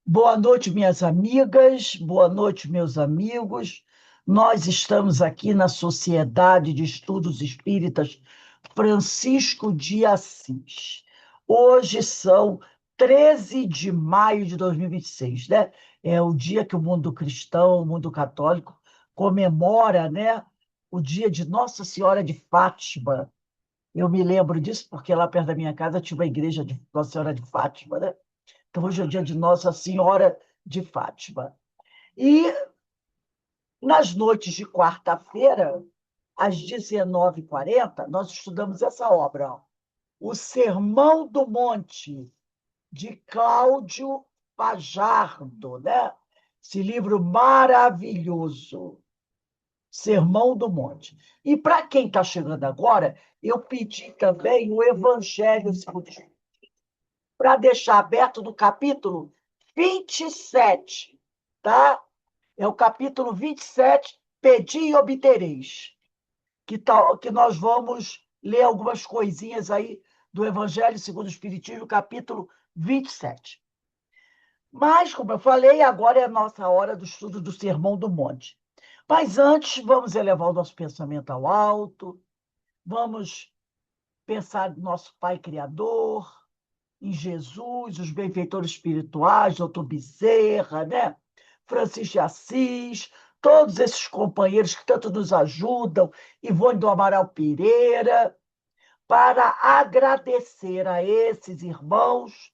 Boa noite, minhas amigas, boa noite, meus amigos. Nós estamos aqui na Sociedade de Estudos Espíritas Francisco de Assis. Hoje são 13 de maio de 2026, né? É o dia que o mundo cristão, o mundo católico comemora, né? O dia de Nossa Senhora de Fátima. Eu me lembro disso porque lá perto da minha casa tinha uma igreja de Nossa Senhora de Fátima, né? Então, hoje é o dia de Nossa Senhora de Fátima. E nas noites de quarta-feira, às 19h40, nós estudamos essa obra, ó, O Sermão do Monte, de Cláudio Fajardo, né? Esse livro maravilhoso, Sermão do Monte. E para quem está chegando agora, eu pedi também o Evangelho segundo o Espiritismo, para deixar aberto no capítulo 27, tá? É o capítulo 27, Pedi e obtereis, que, tal, que nós vamos ler algumas coisinhas aí do Evangelho segundo o Espiritismo, capítulo 27. Mas, como eu falei, agora é a nossa hora do estudo do Sermão do Monte. Mas antes, vamos elevar o nosso pensamento ao alto, vamos pensar no nosso Pai Criador, em Jesus, os benfeitores espirituais, doutor Bezerra, né? Francisco de Assis, todos esses companheiros que tanto nos ajudam, Ivone do Amaral Pereira, para agradecer a esses irmãos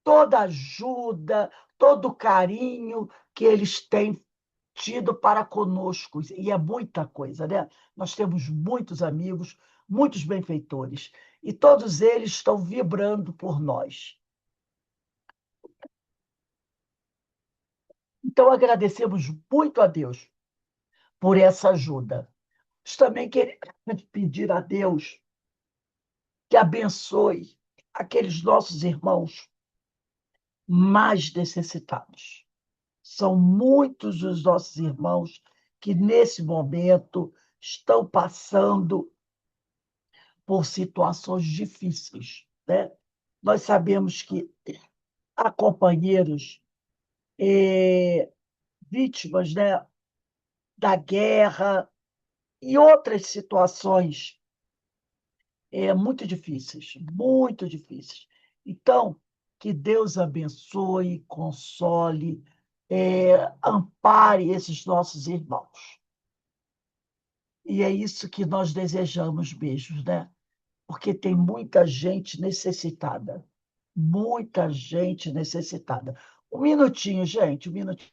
toda a ajuda, todo o carinho que eles têm tido para conosco. E é muita coisa, né? Nós temos muitos amigos, muitos benfeitores, e todos eles estão vibrando por nós. Então, agradecemos muito a Deus por essa ajuda. Nós também queremos pedir a Deus que abençoe aqueles nossos irmãos mais necessitados. São muitos os nossos irmãos que, nesse momento, estão passando por situações difíceis, né? Nós sabemos que há companheiros vítimas, né, da guerra e outras situações muito difíceis, muito difíceis. Então, que Deus abençoe, console, ampare esses nossos irmãos. E é isso que nós desejamos mesmo, né? Porque tem muita gente necessitada. Muita gente necessitada. Um minutinho, gente, um minutinho.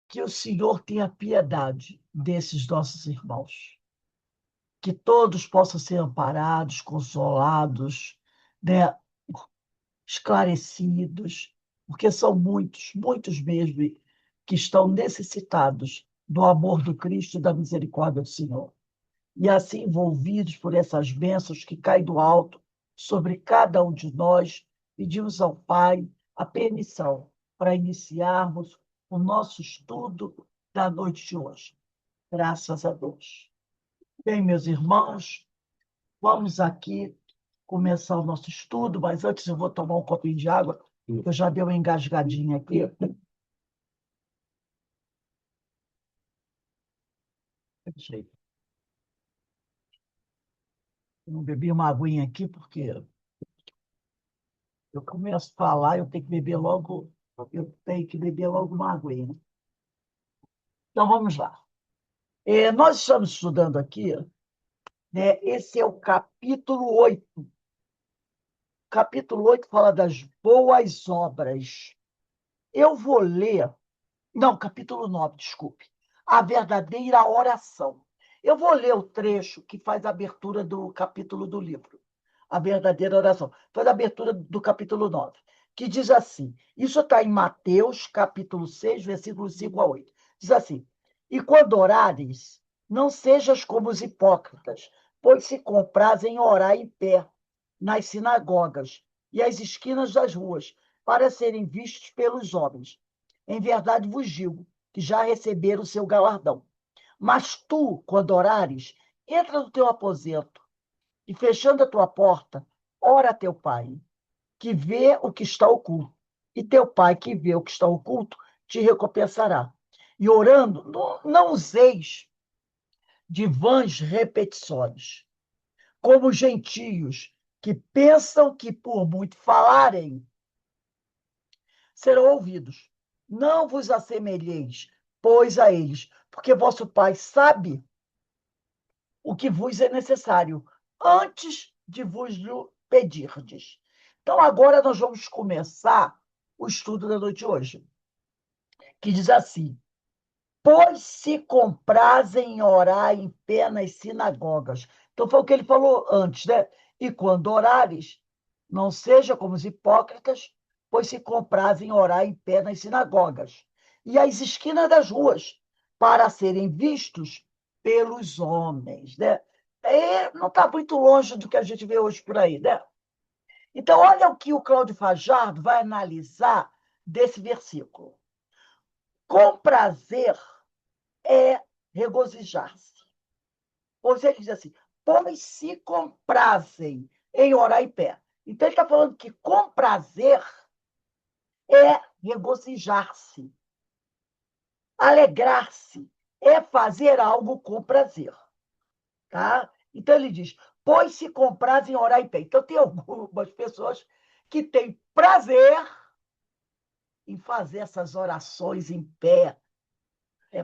Que o Senhor tenha piedade desses nossos irmãos. Que todos possam ser amparados, consolados, né? Esclarecidos, porque são muitos, muitos mesmo, que estão necessitados do amor do Cristo e da misericórdia do Senhor. E assim, envolvidos por essas bênçãos que caem do alto sobre cada um de nós, pedimos ao Pai a permissão para iniciarmos o nosso estudo da noite de hoje. Graças a Deus. Bem, meus irmãos, vamos aqui começar o nosso estudo, mas antes eu vou tomar um copinho de água, eu já dei uma engasgadinha aqui. Eu não bebi uma aguinha aqui, porque eu começo a falar, eu tenho que beber logo, eu tenho que beber logo uma aguinha. Então, vamos lá. Nós estamos estudando aqui, né, esse é o capítulo 8. O capítulo 8 fala das boas obras. Eu vou ler. Não, capítulo 9, desculpe. A verdadeira oração. Eu vou ler o trecho que faz a abertura do capítulo do livro. A verdadeira oração. Faz a abertura do capítulo 9, que diz assim: isso está em Mateus, capítulo 6, versículos 5 a 8. Diz assim: e quando orares, não sejas como os hipócritas, pois se comprazem em orar em pé, nas sinagogas e às esquinas das ruas, para serem vistos pelos homens. Em verdade vos digo que já receberam o seu galardão. Mas tu, quando orares, entra no teu aposento e, fechando a tua porta, ora a teu pai, que vê o que está oculto. E teu pai, que vê o que está oculto, te recompensará. E orando, não useis de vãs repetições, como gentios que pensam que por muito falarem serão ouvidos. Não vos assemelheis, pois, a eles, porque vosso Pai sabe o que vos é necessário, antes de vos pedirdes. Então, agora nós vamos começar o estudo da noite de hoje, que diz assim: pois se comprazem em orar em pé nas sinagogas. Então, foi o que ele falou antes, né? E quando orares, não seja como os hipócritas, pois se comprazem em orar em pé nas sinagogas e às esquinas das ruas, para serem vistos pelos homens, né? Não está muito longe do que a gente vê hoje por aí, né? Então, olha o que o Cláudio Fajardo vai analisar desse versículo. Com prazer é regozijar-se. Ou seja, ele diz assim, pois se comprazem em orar em pé. Então, ele está falando que com prazer é regozijar-se, alegrar-se, é fazer algo com prazer. Tá? Então, ele diz, pois se comprazem em orar em pé. Então, tem algumas pessoas que têm prazer em fazer essas orações em pé,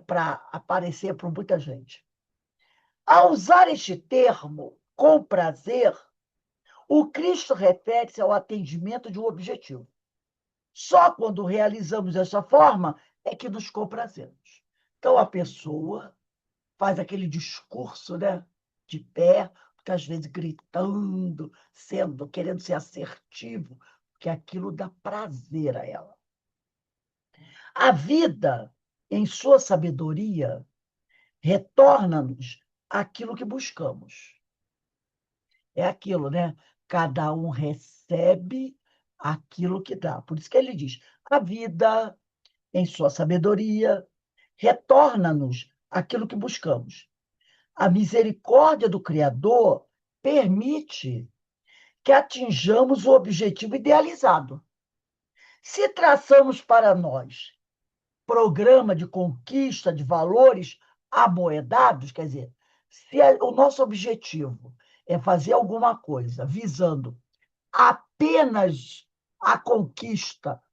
para aparecer para muita gente. Ao usar este termo, com prazer, o Cristo refere-se ao atendimento de um objetivo. Só quando realizamos dessa forma é que nos comprazemos. Então, a pessoa faz aquele discurso, né, de pé, muitas vezes gritando, querendo ser assertivo, porque aquilo dá prazer a ela. A vida, em sua sabedoria, retorna-nos aquilo que buscamos. É aquilo, né? Cada um recebe aquilo que dá. Por isso que ele diz: a vida, em sua sabedoria, retorna-nos aquilo que buscamos. A misericórdia do Criador permite que atinjamos o objetivo idealizado. Se traçamos para nós programa de conquista de valores amoedados, quer dizer, se o nosso objetivo é fazer alguma coisa visando apenas a conquista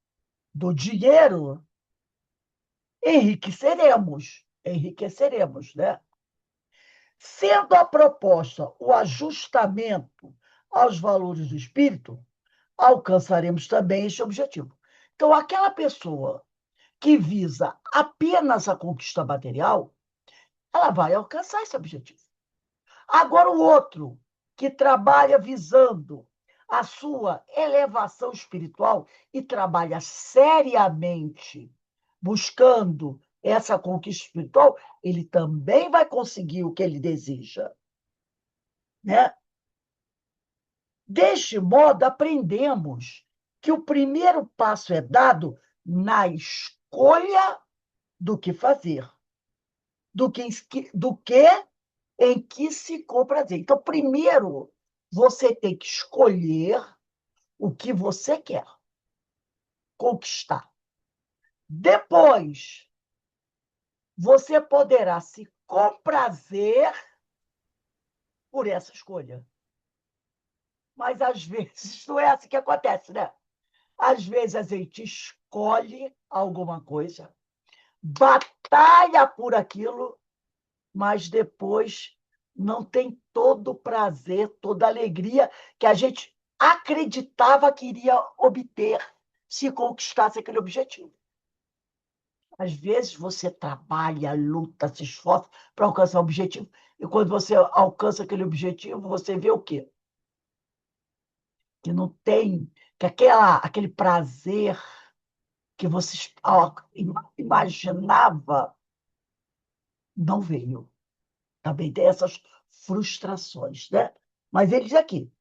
do dinheiro, enriqueceremos, né? Sendo a proposta o ajustamento aos valores do espírito, alcançaremos também este objetivo. Então, aquela pessoa que visa apenas a conquista material, ela vai alcançar esse objetivo. Agora, o outro, que trabalha visando a sua elevação espiritual e trabalha seriamente buscando essa conquista espiritual, ele também vai conseguir o que ele deseja, né? Deste modo, aprendemos que o primeiro passo é dado na escolha do que fazer, do que em que se comprazer. Então, primeiro, você tem que escolher o que você quer conquistar. Depois, você poderá se comprazer por essa escolha. Mas, às vezes, não é assim que acontece, né? Às vezes, a gente escolhe alguma coisa, batalha por aquilo, mas depois não tem todo o prazer, toda a alegria que a gente acreditava que iria obter se conquistasse aquele objetivo. Às vezes você trabalha, luta, se esforça para alcançar o objetivo, e quando você alcança aquele objetivo, você vê o quê? Que não tem, que aquele prazer que você imaginava não veio. Também tem essas frustrações, né? Mas ele diz aqui,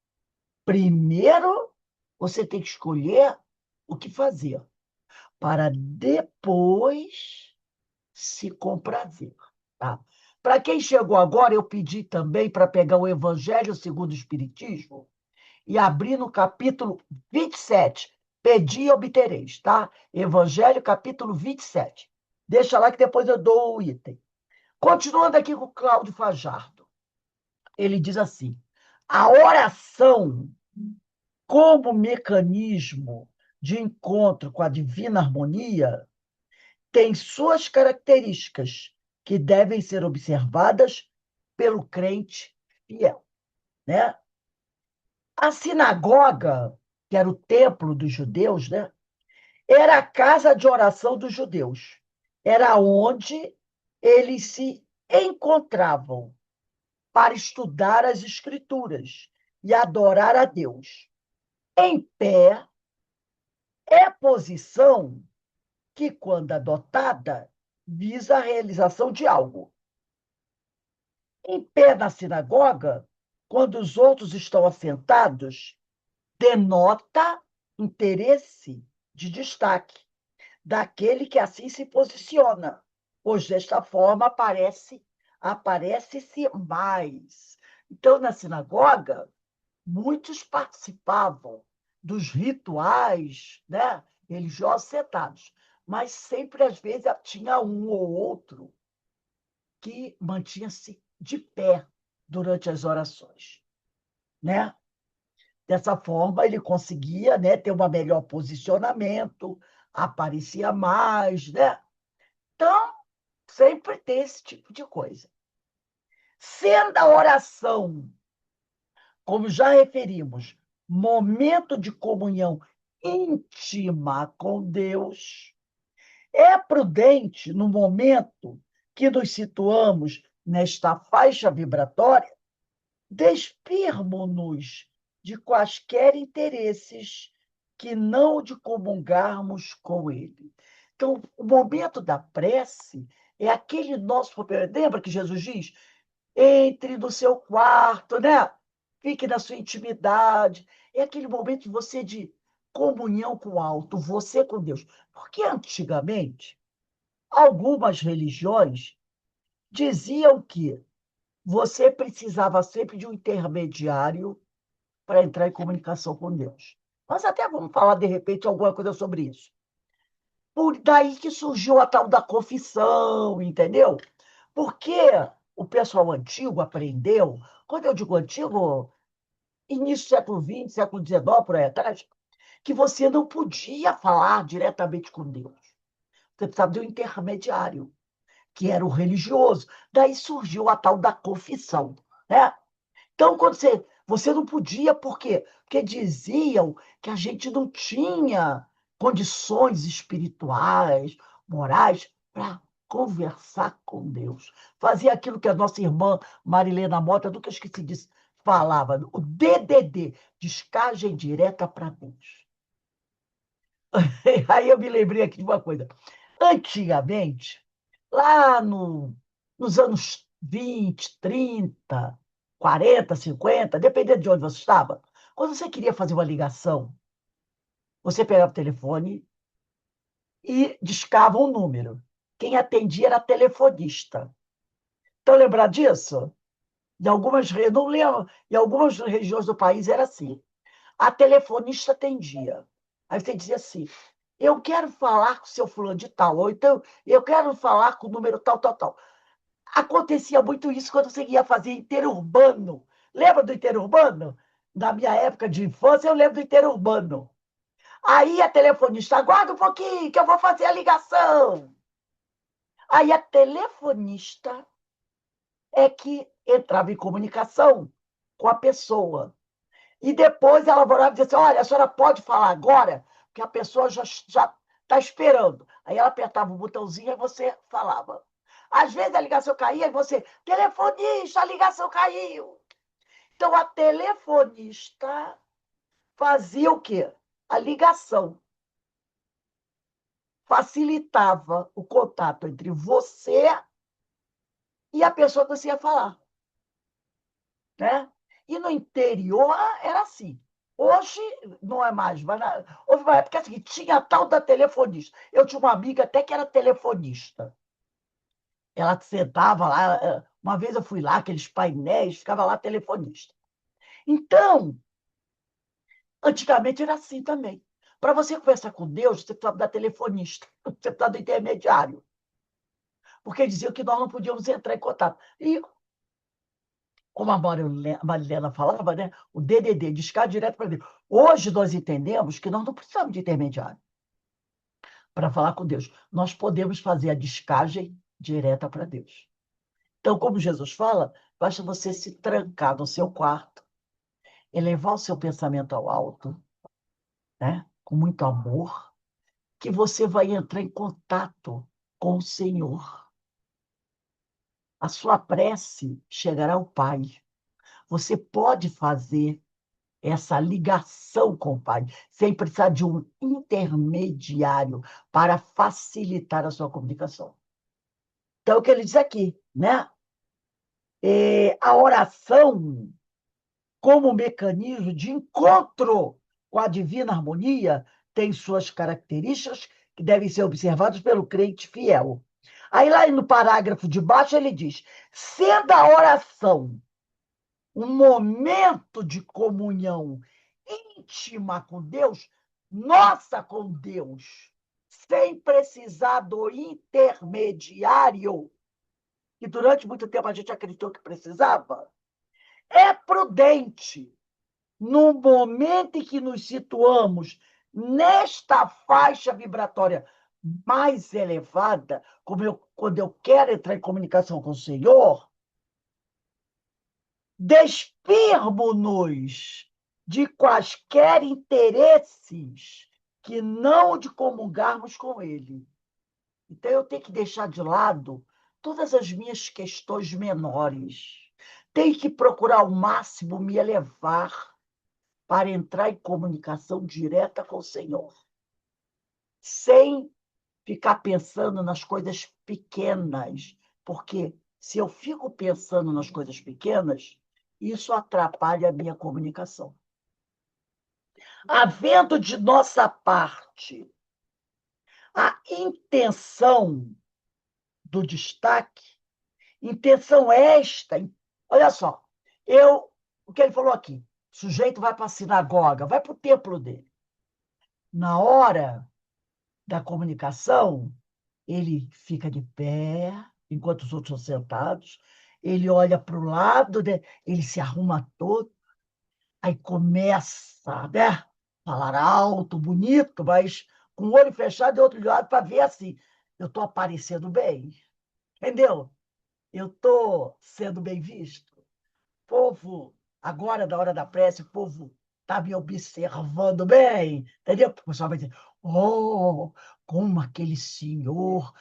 primeiro você tem que escolher o que fazer, para depois se comprazer, tá? Para quem chegou agora, eu pedi também para pegar o Evangelho segundo o Espiritismo e abrir no capítulo 27. Pedi e obtereis, tá? Evangelho, capítulo 27. Deixa lá que depois eu dou o item. Continuando aqui com o Cláudio Fajardo. Ele diz assim: a oração, como mecanismo de encontro com a divina harmonia, tem suas características que devem ser observadas pelo crente fiel, né? A sinagoga, que era o templo dos judeus, né? Era a casa de oração dos judeus. Era onde eles se encontravam para estudar as escrituras e adorar a Deus. Em pé é posição que, quando adotada, visa a realização de algo. Em pé na sinagoga, quando os outros estão assentados, denota interesse de destaque daquele que assim se posiciona, pois desta forma aparece-se mais. Então, na sinagoga, muitos participavam dos rituais, né, religiosos sentados, mas sempre, às vezes, tinha um ou outro que mantinha-se de pé durante as orações, né? Dessa forma, ele conseguia, né, ter um melhor posicionamento, aparecia mais, né? Então, sempre tem esse tipo de coisa. Sendo a oração, como já referimos, momento de comunhão íntima com Deus, é prudente, no momento que nos situamos nesta faixa vibratória, despirmos-nos de quaisquer interesses que não de comungarmos com ele. Então, o momento da prece é aquele nosso papel. Lembra que Jesus diz: entre no seu quarto, né? Fique na sua intimidade. É aquele momento de você de comunhão com o alto, você com Deus. Porque antigamente, algumas religiões diziam que você precisava sempre de um intermediário para entrar em comunicação com Deus. Nós até vamos falar, de repente, alguma coisa sobre isso. Por daí que surgiu a tal da confissão, entendeu? Porque o pessoal antigo aprendeu, quando eu digo antigo, início do século XX, século XIX, por aí atrás, que você não podia falar diretamente com Deus. Você precisava de um intermediário, que era o religioso. Daí surgiu a tal da confissão, né? Então, quando você não podia, por quê? Porque diziam que a gente não tinha condições espirituais, morais, para conversar com Deus. Fazia aquilo que a nossa irmã Marilena Mota, nunca esqueci disso, falava, o DDD, descagem direta para Deus. Aí eu me lembrei aqui de uma coisa. Antigamente, lá nos anos 20, 30, 40, 50, dependendo de onde você estava, quando você queria fazer uma ligação, você pegava o telefone e discava um número. Quem atendia era telefonista. Estão lembrados disso? Eu não lembro, em algumas regiões do país era assim. A telefonista atendia. Aí você dizia assim: eu quero falar com o seu fulano de tal, ou então eu quero falar com o número tal, tal, tal. Acontecia muito isso quando você ia fazer interurbano. Lembra do interurbano? Na minha época de infância, eu lembro do interurbano. Aí a telefonista, aguarda um pouquinho, que eu vou fazer a ligação. Aí a telefonista é que entrava em comunicação com a pessoa. E depois ela falava e dizia assim: olha, a senhora pode falar agora, porque a pessoa já está esperando. Aí ela apertava o botãozinho e você falava. Às vezes a ligação caía e você, telefonista, a ligação caiu. Então a telefonista fazia o quê? A ligação. Facilitava o contato entre você e a pessoa que você ia falar, né? E no interior era assim. Hoje não é mais, mas houve uma época assim, tinha a tal da telefonista. Eu tinha uma amiga até que era telefonista. Ela sentava lá, Uma vez eu fui lá, aqueles painéis, ficava lá telefonista. Então, antigamente era assim também. Para você conversar com Deus, você precisava da telefonista, você precisava do intermediário, porque diziam que nós não podíamos entrar em contato. E, como a Marilena falava, né, o DDD, discar direto para Deus. Hoje nós entendemos que nós não precisamos de intermediário para falar com Deus. Nós podemos fazer a descagem direta para Deus. Então, como Jesus fala, basta você se trancar no seu quarto, elevar o seu pensamento ao alto, né, com muito amor, que você vai entrar em contato com o Senhor. A sua prece chegará ao Pai. Você pode fazer essa ligação com o Pai, sem precisar de um intermediário para facilitar a sua comunicação. Então, é o que ele diz aqui, né? A oração, como mecanismo de encontro com a divina harmonia, tem suas características que devem ser observadas pelo crente fiel. Aí, lá no parágrafo de baixo, ele diz: sendo a oração um momento de comunhão íntima com Deus, nossa com Deus, sem precisar do intermediário, que durante muito tempo a gente acreditou que precisava, é prudente, no momento em que nos situamos nesta faixa vibratória mais elevada, quando eu quero entrar em comunicação com o Senhor, despirmo-nos de quaisquer interesses que não de comungarmos com Ele. Então, eu tenho que deixar de lado todas as minhas questões menores. Tenho que procurar ao máximo me elevar para entrar em comunicação direta com o Senhor, sem ficar pensando nas coisas pequenas, porque se eu fico pensando nas coisas pequenas, isso atrapalha a minha comunicação. Havendo de nossa parte a intenção do destaque, intenção esta, olha só, o que ele falou aqui, o sujeito vai para a sinagoga, vai para o templo dele. Na hora da comunicação, ele fica de pé, enquanto os outros estão sentados, ele olha para o lado, né? Ele se arruma todo, aí começa, né? Falar alto, bonito, mas com o olho fechado e outro lado para ver assim, eu estou aparecendo bem, entendeu? Eu estou sendo bem visto. Povo, agora, na hora da prece, o povo está me observando bem, entendeu? O pessoal vai dizer, oh, como aquele senhor,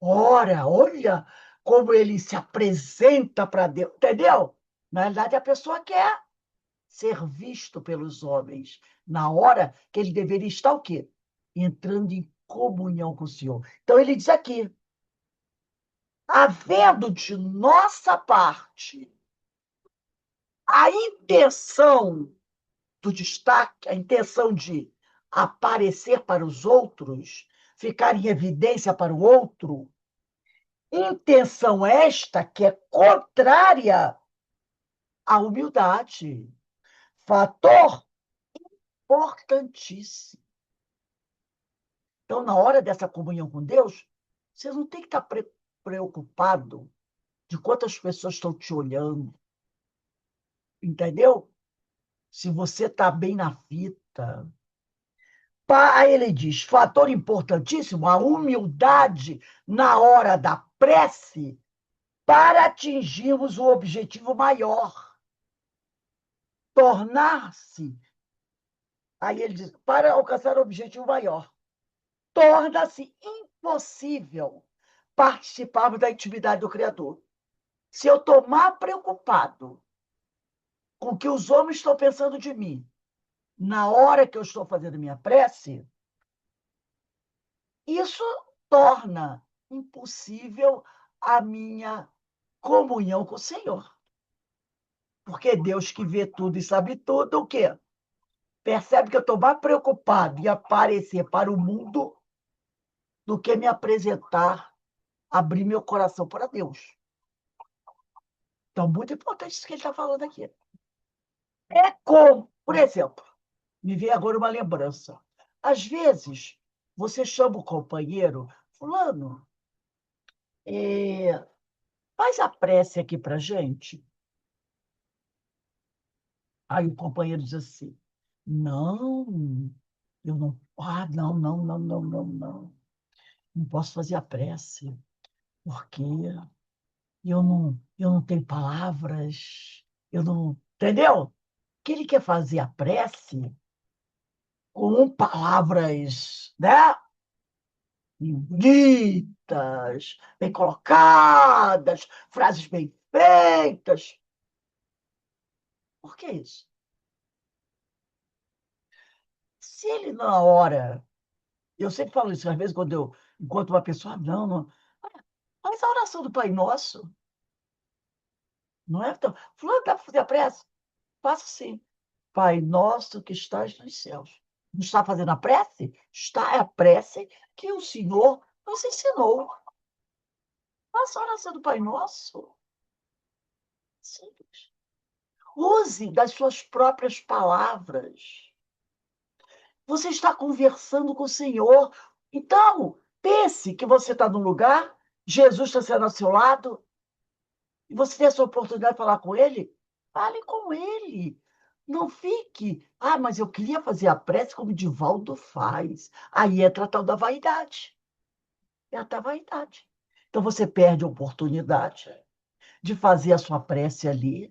ora, olha como ele se apresenta para Deus, entendeu? Na realidade, a pessoa quer ser visto pelos homens, na hora que ele deveria estar o quê? Entrando em comunhão com o Senhor. Então, ele diz aqui, havendo de nossa parte a intenção do destaque, a intenção de aparecer para os outros, ficar em evidência para o outro, intenção esta que é contrária à humildade, fator importantíssimo. Então, na hora dessa comunhão com Deus, você não tem que estar preocupado de quantas pessoas estão te olhando, entendeu? Se você está bem na fita. Aí ele diz, fator importantíssimo, a humildade na hora da prece para atingirmos o objetivo maior. Tornar-se, aí ele diz, para alcançar o objetivo maior, torna-se impossível participarmos da intimidade do Criador. Se eu estou mais preocupado com o que os homens estão pensando de mim, na hora que eu estou fazendo minha prece, isso torna impossível a minha comunhão com o Senhor. Porque Deus que vê tudo e sabe tudo, o quê? Percebe que eu estou mais preocupado em aparecer para o mundo do que me apresentar, abrir meu coração para Deus. Então, muito importante isso que ele está falando aqui. É como, por exemplo, me veio agora uma lembrança. Às vezes, você chama o companheiro, fulano, faz a prece aqui para gente. Aí o companheiro diz assim, não, eu não, não, não, não, não, não, não. Não posso fazer a prece, porque eu não tenho palavras, eu não. Entendeu? Que ele quer fazer a prece com palavras, né? Bonitas, bem colocadas, frases bem feitas. Por que isso? Se ele, na hora. Eu sempre falo isso, às vezes, quando eu encontro uma pessoa, não, não. Faz a oração do Pai Nosso, não é? Então, fulano, dá para fazer a prece? Faça sim. Pai nosso que estás nos céus. Não está fazendo a prece? Está é a prece que o Senhor nos ensinou. Faça a oração do Pai Nosso. Simples. Use das suas próprias palavras. Você está conversando com o Senhor. Então, pense que você está num lugar, Jesus está sendo ao seu lado, e você tem essa oportunidade de falar com ele, fale com ele. Não fique, mas eu queria fazer a prece como o Divaldo faz. Aí entra a tal da vaidade. É a tal vaidade. Então você perde a oportunidade de fazer a sua prece ali,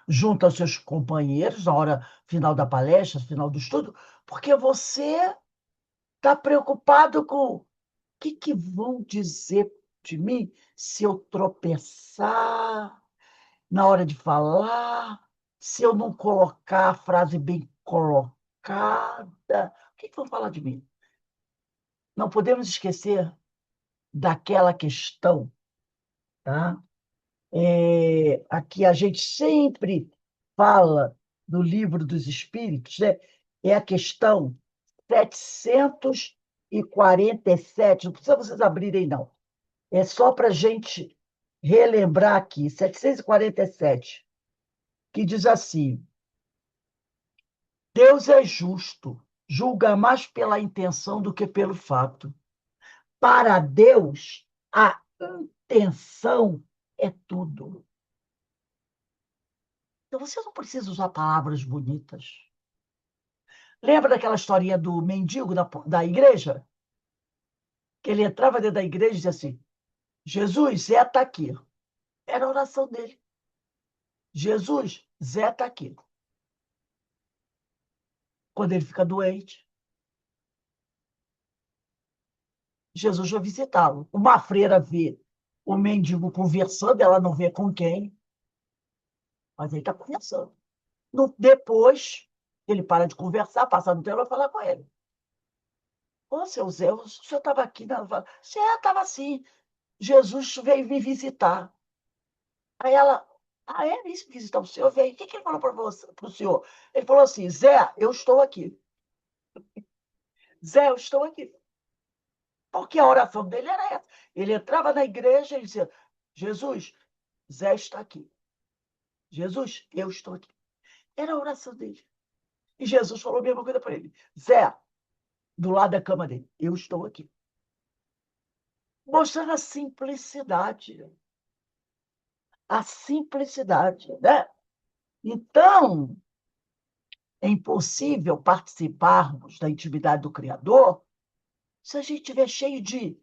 junto aos seus companheiros, na hora final da palestra, final do estudo, porque você está preocupado com que vão dizer de mim se eu tropeçar na hora de falar, se eu não colocar a frase bem colocada, o que vão falar de mim? Não podemos esquecer daquela questão, tá? Aqui a gente sempre fala do Livro dos Espíritos, né? É a questão 747, não precisa vocês abrirem, não. É só para a gente relembrar aqui, 747, que diz assim: Deus é justo, julga mais pela intenção do que pelo fato. Para Deus, a intenção é tudo. Então você não precisa usar palavras bonitas. Lembra daquela historinha do mendigo da igreja? Que ele entrava dentro da igreja e dizia assim: Jesus, Zé está aqui. Era a oração dele. Jesus, Zé está aqui. Quando ele fica doente, Jesus vai visitá-lo. Uma freira vê o mendigo conversando, ela não vê com quem, mas ele está conversando. Depois, ele para de conversar, passa no tempo, vai falar com ele. Ô, seu Zé, o senhor estava aqui? Não, ela fala, Zé, estava assim. Jesus veio me visitar. Aí ela, é isso, visitar o senhor? Veio. O que ele falou para o senhor? Ele falou assim, Zé, eu estou aqui. Zé, eu estou aqui. Porque a oração dele era essa. Ele entrava na igreja e dizia, Jesus, Zé está aqui. Jesus, eu estou aqui. Era a oração dele. E Jesus falou a mesma coisa para ele. Zé, do lado da cama dele, eu estou aqui. Mostrando a simplicidade. A simplicidade, né? Então, é impossível participarmos da intimidade do Criador se a gente estiver cheio de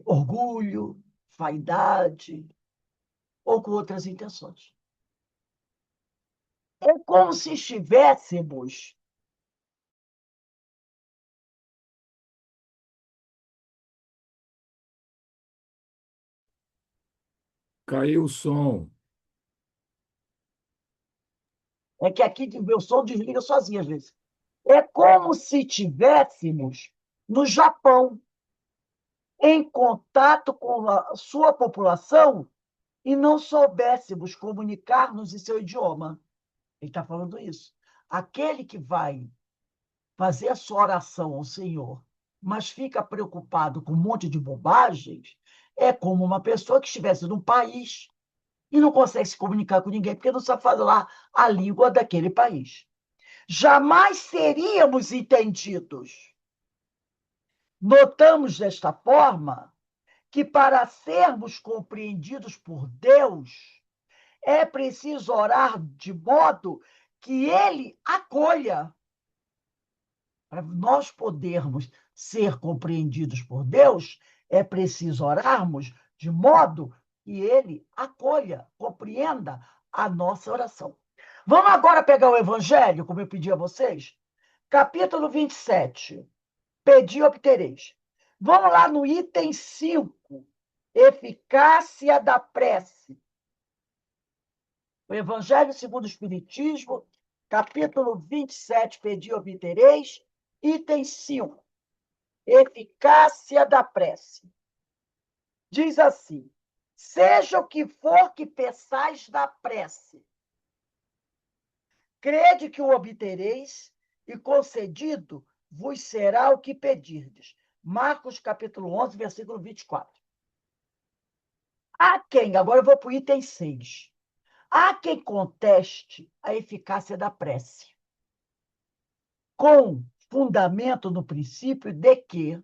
orgulho, vaidade ou com outras intenções. É como se estivéssemos. Caiu o som. É que aqui o meu som desliga sozinho às vezes. É como se estivéssemos no Japão, em contato com a sua população e não soubéssemos comunicar-nos em seu idioma. Ele está falando isso. Aquele que vai fazer a sua oração ao Senhor, mas fica preocupado com um monte de bobagens, é como uma pessoa que estivesse num país. e não consegue se comunicar com ninguém porque não sabe falar a língua daquele país. Jamais seríamos entendidos. Notamos desta forma que para sermos compreendidos por Deus, é preciso orar de modo que ele acolha. Para nós podermos ser compreendidos por Deus, é preciso orarmos de modo que ele acolha, compreenda a nossa oração. Vamos agora pegar o Evangelho, como eu pedi a vocês? Capítulo 27. Pedi e obtereis. Vamos lá no item 5. Eficácia da prece. O Evangelho segundo o Espiritismo, capítulo 27, pedi e obtereis, item 5. Eficácia da prece. Diz assim: seja o que for que peçais da prece, crede que o obtereis, e concedido vos será o que pedirdes. Marcos, capítulo 11, versículo 24. Há quem, agora eu vou para o item 6. Há quem conteste a eficácia da prece, com fundamento no princípio de que,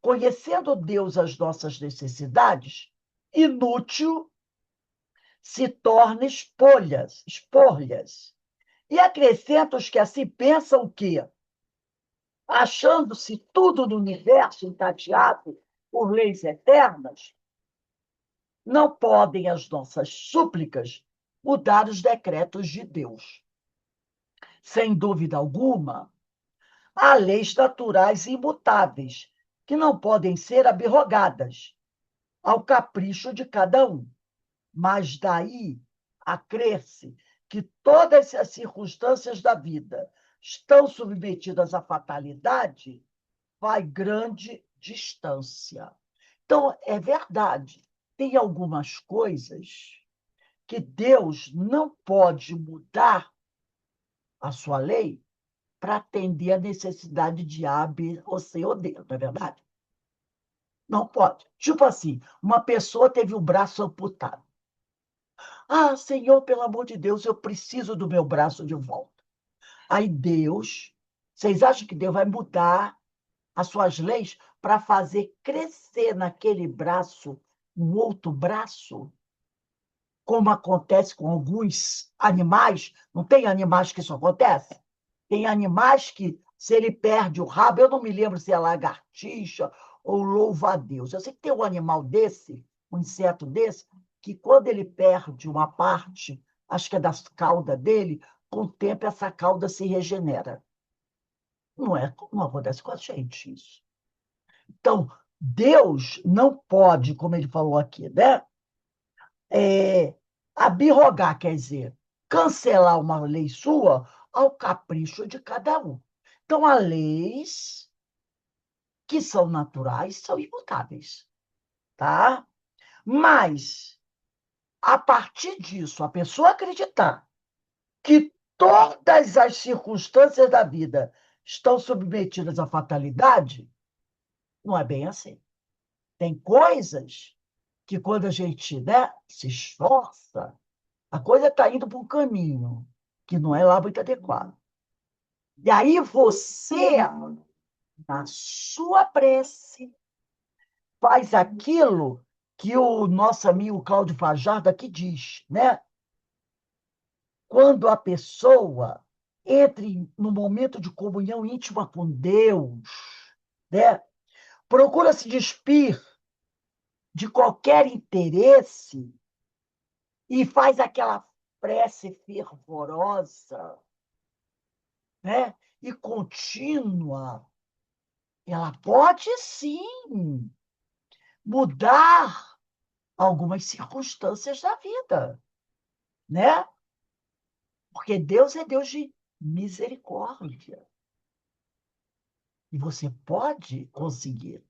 conhecendo Deus as nossas necessidades, inútil se torna esporlhas. E acrescenta os que assim pensam que, achando-se tudo no universo encadeado por leis eternas, não podem as nossas súplicas mudar os decretos de Deus. Sem dúvida alguma, há leis naturais imutáveis, que não podem ser abrogadas ao capricho de cada um. Mas daí a crer-se que todas as circunstâncias da vida estão submetidas à fatalidade, vai grande distância. Então, é verdade, tem algumas coisas que Deus não pode mudar a sua lei para atender a necessidade de A, B, ou C ou D, não é verdade? Não pode. Tipo assim, uma pessoa teve o braço amputado. Ah, Senhor, pelo amor de Deus, eu preciso do meu braço de volta. Aí Deus, vocês acham que Deus vai mudar as suas leis para fazer crescer naquele braço um outro braço? Como acontece com alguns animais? Não tem animais que isso acontece? Tem animais que, se ele perde o rabo, eu não me lembro se é lagartixa ou louva-a-Deus. Eu sei que tem um animal desse, um inseto desse, que quando ele perde uma parte, acho que é da cauda dele, com o tempo essa cauda se regenera. Não acontece com a gente isso. Então, Deus não pode, como ele falou aqui, né? Abrogar, quer dizer, cancelar uma lei sua ao capricho de cada um. Então, há leis que são naturais, são imutáveis, tá? Mas, a partir disso, a pessoa acreditar que todas as circunstâncias da vida estão submetidas à fatalidade, não é bem assim. Tem coisas que, quando a gente, né, se esforça, a coisa está indo para um caminho que não é lá muito adequado. E aí você, na sua prece, faz aquilo que o nosso amigo Cláudio Fajardo aqui diz, né? Quando a pessoa entra no momento de comunhão íntima com Deus, né? Procura se despir de qualquer interesse e faz aquela prece fervorosa, né? E contínua, ela pode sim mudar algumas circunstâncias da vida, né? Porque Deus é Deus de misericórdia. E você pode conseguir.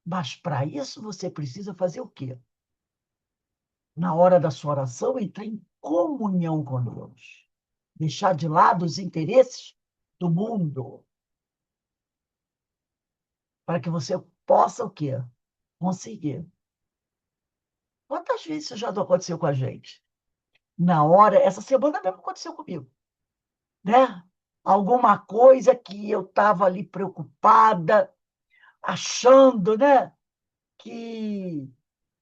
Mas para isso você precisa fazer o quê? Na hora da sua oração, entrar em comunhão com Deus. Deixar de lado os interesses do mundo. Para que você possa o quê? Conseguir. Quantas vezes isso já não aconteceu com a gente? Na hora, essa semana mesmo aconteceu comigo, né? Alguma coisa que eu estava ali preocupada, achando, né? Que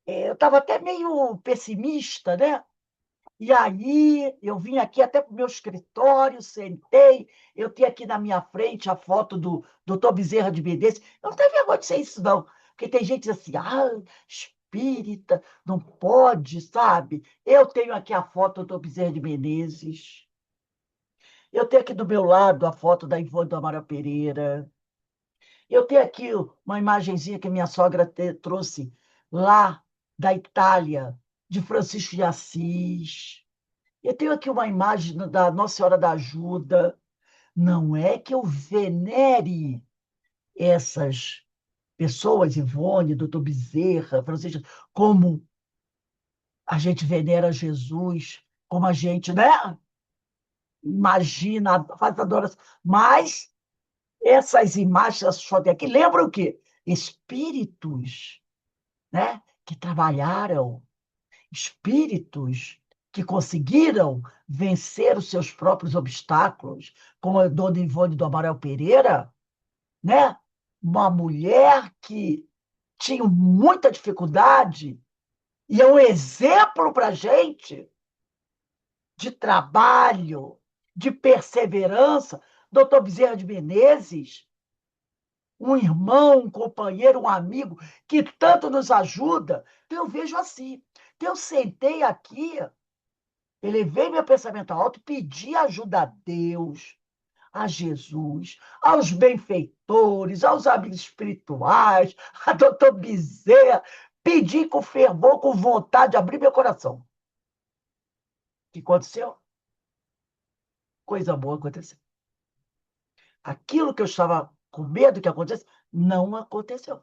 eu estava até meio pessimista, né? E aí eu vim aqui até para o meu escritório, sentei, eu tenho aqui na minha frente a foto do doutor Bezerra de Menezes. Eu não tenho vergonha de ser isso, não. Porque tem gente que diz assim, espírita, não pode, sabe? Eu tenho aqui a foto do doutor Bezerra de Menezes. Eu tenho aqui do meu lado a foto da Ivone do Amaral Pereira. Eu tenho aqui uma imagenzinha que minha sogra trouxe lá da Itália, de Francisco de Assis. Eu tenho aqui uma imagem da Nossa Senhora da Ajuda. Não é que eu venere essas pessoas, Ivone, doutor Bezerra, Francisco, como a gente venera Jesus, como a gente, né? Imagina, faz adoração. Mas essas imagens, essas fotos aqui, lembram o quê? Espíritos, né? Que trabalharam, espíritos que conseguiram vencer os seus próprios obstáculos, como a dona Ivone do Amaral Pereira, né? Uma mulher que tinha muita dificuldade e é um exemplo para a gente de trabalho, de perseverança. Doutor Bezerra de Menezes, um irmão, um companheiro, um amigo que tanto nos ajuda. Então, eu vejo assim, que eu sentei aqui, elevei meu pensamento alto, pedi ajuda a Deus, a Jesus, aos benfeitores, aos amigos espirituais, a doutor Bezerra, pedi com fervor, com vontade de abrir meu coração. O que aconteceu? Coisa boa aconteceu. Aquilo que eu estava com medo que acontecesse, não aconteceu.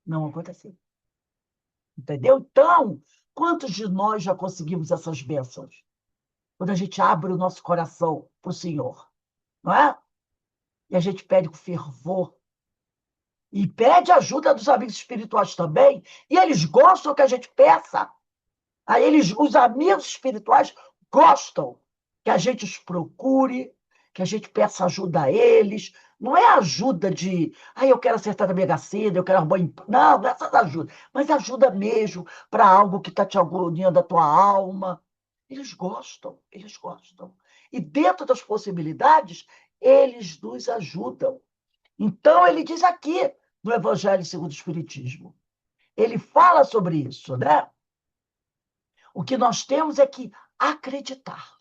Não aconteceu. Entendeu? Então, quantos de nós já conseguimos essas bênçãos? Quando a gente abre o nosso coração para o Senhor, não é? E a gente pede com fervor. E pede ajuda dos amigos espirituais também. E eles gostam que a gente peça. Aí os amigos espirituais gostam que a gente os procure, que a gente peça ajuda a eles. Não é ajuda de, eu quero acertar na Mega Sena, eu quero arrumar Não, não é essas ajudas. Mas ajuda mesmo para algo que está te agoniando a tua alma. Eles gostam, eles gostam. E dentro das possibilidades, eles nos ajudam. Então, ele diz aqui, no Evangelho segundo o Espiritismo, ele fala sobre isso, né? O que nós temos é que acreditar,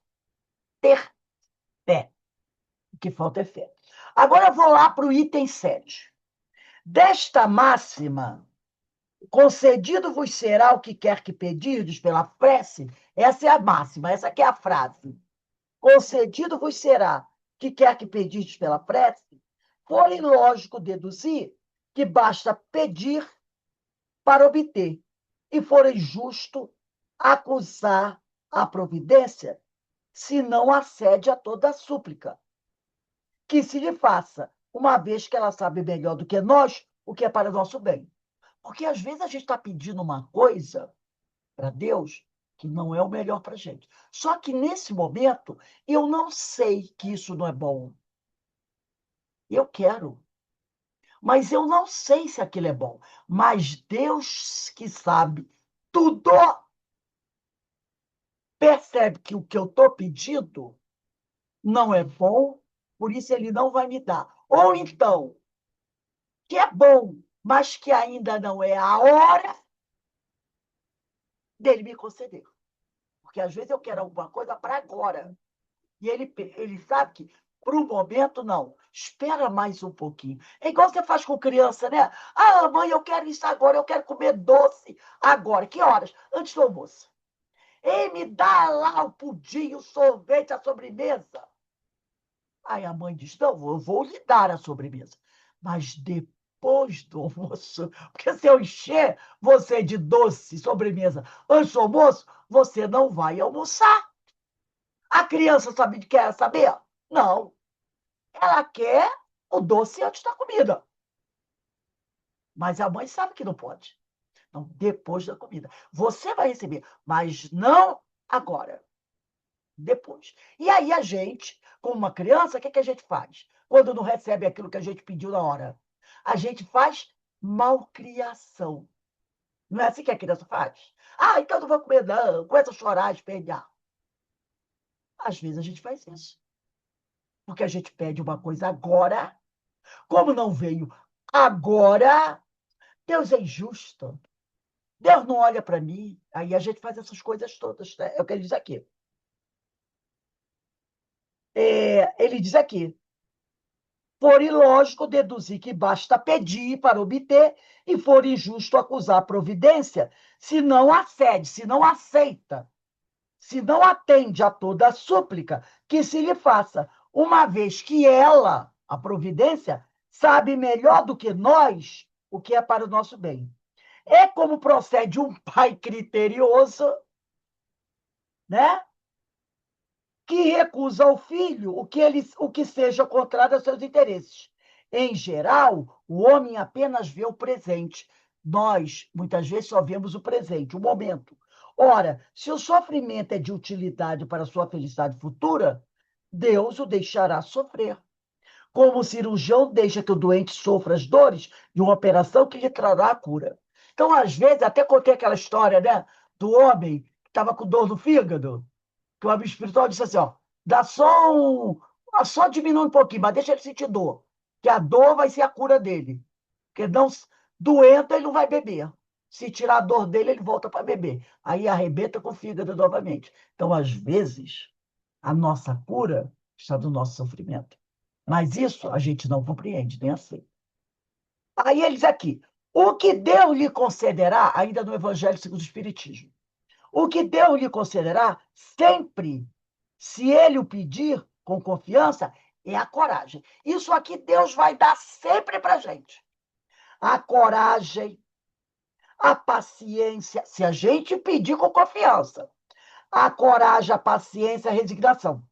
ter fé. O que falta é fé. Agora eu vou lá para o item 7. Desta máxima, concedido vos será o que quer que pedirdes pela prece, essa é a máxima, essa aqui é a frase. Concedido vos será o que quer que pedirdes pela prece, for ilógico deduzir que basta pedir para obter, e for injusto acusar a providência, se não acede a toda a súplica, que se lhe faça, uma vez que ela sabe melhor do que nós o que é para nosso bem. Porque às vezes a gente está pedindo uma coisa para Deus que não é o melhor para a gente. Só que nesse momento eu não sei que isso não é bom. Eu quero, mas eu não sei se aquilo é bom. Mas Deus que sabe tudo percebe que o que eu estou pedindo não é bom, por isso ele não vai me dar. Ou então, que é bom, mas que ainda não é a hora dele me conceder. Porque às vezes eu quero alguma coisa para agora. E ele sabe que, para o momento, não. Espera mais um pouquinho. É igual você faz com criança, né? Mãe, eu quero isso agora, eu quero comer doce agora. Que horas? Antes do almoço. Ei, me dá lá o pudim, o sorvete, a sobremesa. Aí a mãe diz: não, eu vou lhe dar a sobremesa, mas depois do almoço, porque se eu encher você de doce, sobremesa, antes do almoço, você não vai almoçar. A criança sabe de que quer saber? Não. Ela quer o doce antes da comida. Mas a mãe sabe que não pode. Então, depois da comida. Você vai receber, mas não agora, depois. E aí a gente, como uma criança, o que a gente faz? Quando não recebe aquilo que a gente pediu na hora? A gente faz malcriação. Não é assim que a criança faz? Ah, então não vou comer não. Começa a chorar, espernear. Às vezes a gente faz isso. Porque a gente pede uma coisa agora. Como não veio agora, Deus é injusto. Deus não olha para mim. Aí a gente faz essas coisas todas, né? É o que ele diz aqui. Ele diz aqui: for ilógico deduzir que basta pedir para obter, e for injusto acusar a providência, se não acede, se não aceita, se não atende a toda a súplica que se lhe faça, uma vez que ela, a providência, sabe melhor do que nós o que é para o nosso bem. É como procede um pai criterioso, né? Que recusa ao filho o que seja contrário aos seus interesses. Em geral, o homem apenas vê o presente. Nós, muitas vezes, só vemos o presente, o momento. Ora, se o sofrimento é de utilidade para a sua felicidade futura, Deus o deixará sofrer. Como o cirurgião deixa que o doente sofra as dores de uma operação que lhe trará a cura. Então, às vezes, até contei aquela história, né, do homem que estava com dor no fígado, que o amigo espiritual disse assim, ó, dá só diminui um pouquinho, mas deixa ele sentir dor, que a dor vai ser a cura dele. Porque não, doente ele não vai beber. Se tirar a dor dele, ele volta para beber. Aí arrebenta com o fígado novamente. Então, às vezes, a nossa cura está no nosso sofrimento. Mas isso a gente não compreende, nem assim. Aí ele diz aqui, o que Deus lhe concederá, ainda no Evangelho segundo o Espiritismo, o que Deus lhe concederá sempre, se ele o pedir com confiança, é a coragem. Isso aqui Deus vai dar sempre para a gente. A coragem, a paciência, se a gente pedir com confiança. A coragem, a paciência, a resignação.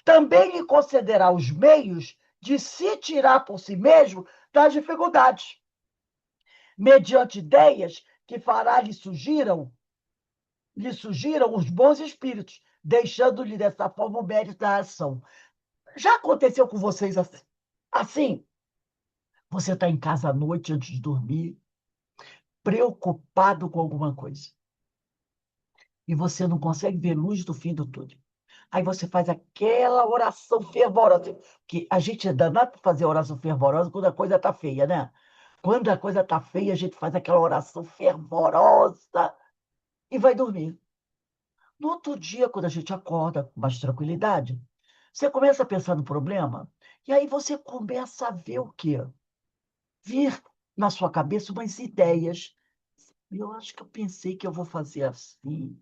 Também lhe concederá os meios de se tirar por si mesmo das dificuldades, mediante ideias que fará lhe sugiram os bons espíritos, deixando-lhe dessa forma o mérito da ação. Já aconteceu com vocês assim? Assim, você está em casa à noite antes de dormir, preocupado com alguma coisa, e você não consegue ver luz do fim do túnel. Aí você faz aquela oração fervorosa, que a gente é danado para fazer oração fervorosa quando a coisa está feia, né? Quando a coisa está feia, a gente faz aquela oração fervorosa e vai dormir. No outro dia, quando a gente acorda com mais tranquilidade, você começa a pensar no problema, e aí você começa a ver o quê? Vir na sua cabeça umas ideias. Eu acho que eu pensei que eu vou fazer assim,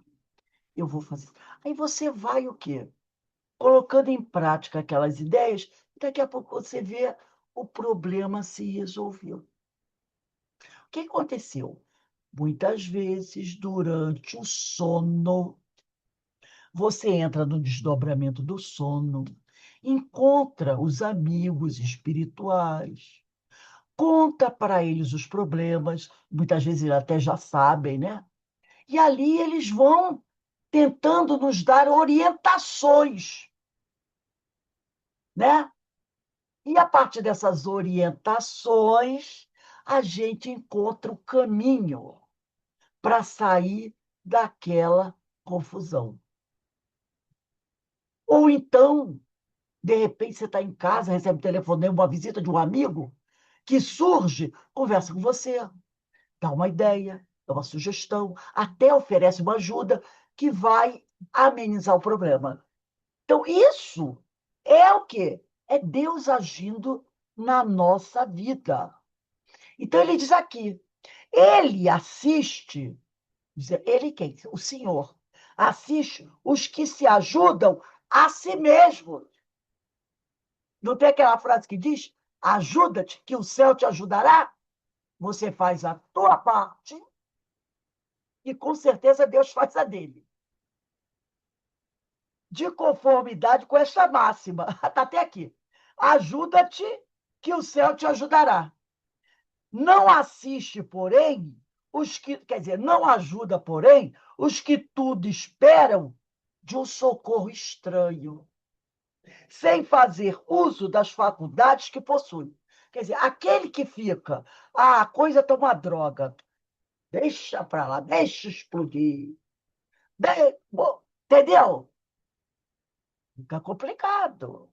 eu vou fazer. Aí você vai o quê? Colocando em prática aquelas ideias, e daqui a pouco você vê o problema se resolveu. O que aconteceu? Muitas vezes, durante o sono, você entra no desdobramento do sono, encontra os amigos espirituais, conta para eles os problemas, muitas vezes eles até já sabem, né? E ali eles vão tentando nos dar orientações, né? E a partir dessas orientações, a gente encontra o caminho para sair daquela confusão. Ou então, de repente, você está em casa, recebe um telefonema, uma visita de um amigo que surge, conversa com você, dá uma ideia, dá uma sugestão, até oferece uma ajuda que vai amenizar o problema. Então, isso é o quê? É Deus agindo na nossa vida. Então, ele diz aqui, ele assiste, ele quem? O Senhor, assiste os que se ajudam a si mesmos. Não tem aquela frase que diz, ajuda-te, que o céu te ajudará? Você faz a tua parte e, com certeza, Deus faz a dele. De conformidade com esta máxima. Está até aqui. Ajuda-te, que o céu te ajudará. Não assiste, porém, quer dizer, não ajuda, porém, os que tudo esperam de um socorro estranho, sem fazer uso das faculdades que possui. Quer dizer, aquele que fica, a coisa tá uma droga, deixa para lá, deixa explodir. Entendeu? Fica complicado.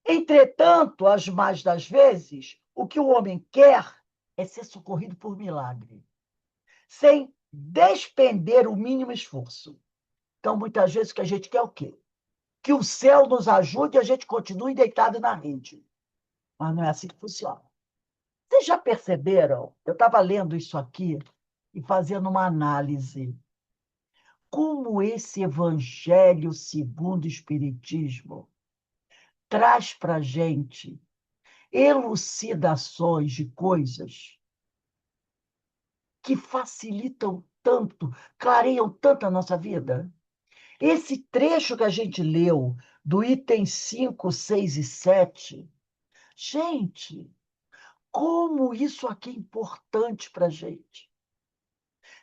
Entretanto, as mais das vezes, o que o homem quer é ser socorrido por milagre, sem despender o mínimo esforço. Então, muitas vezes, o que a gente quer é o quê? Que o céu nos ajude e a gente continue deitado na rede. Mas não é assim que funciona. Vocês já perceberam? Eu estava lendo isso aqui e fazendo uma análise. Como esse evangelho segundo o Espiritismo traz para a gente elucidações de coisas que facilitam tanto, clareiam tanto a nossa vida. Esse trecho que a gente leu, do item 5, 6 e 7, gente, como isso aqui é importante para a gente.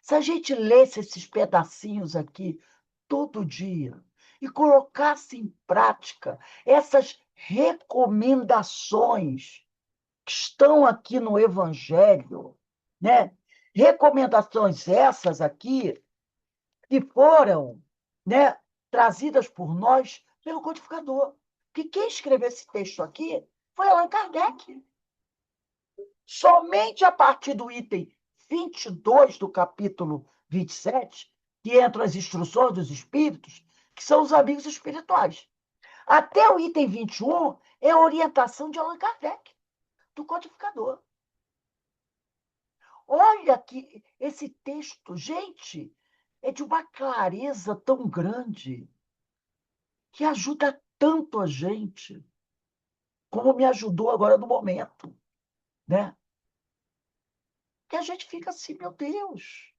Se a gente lesse esses pedacinhos aqui todo dia e colocasse em prática essas recomendações que estão aqui no Evangelho, né? Recomendações essas aqui que foram, né, trazidas por nós pelo codificador. Porque quem escreveu esse texto aqui foi Allan Kardec. Somente a partir do item 22 do capítulo 27, que entram as instruções dos espíritos, que são os amigos espirituais. Até o item 21 é a orientação de Allan Kardec, do codificador. Olha que esse texto, gente, é de uma clareza tão grande que ajuda tanto a gente, como me ajudou agora no momento, né? Que a gente fica assim, meu Deus,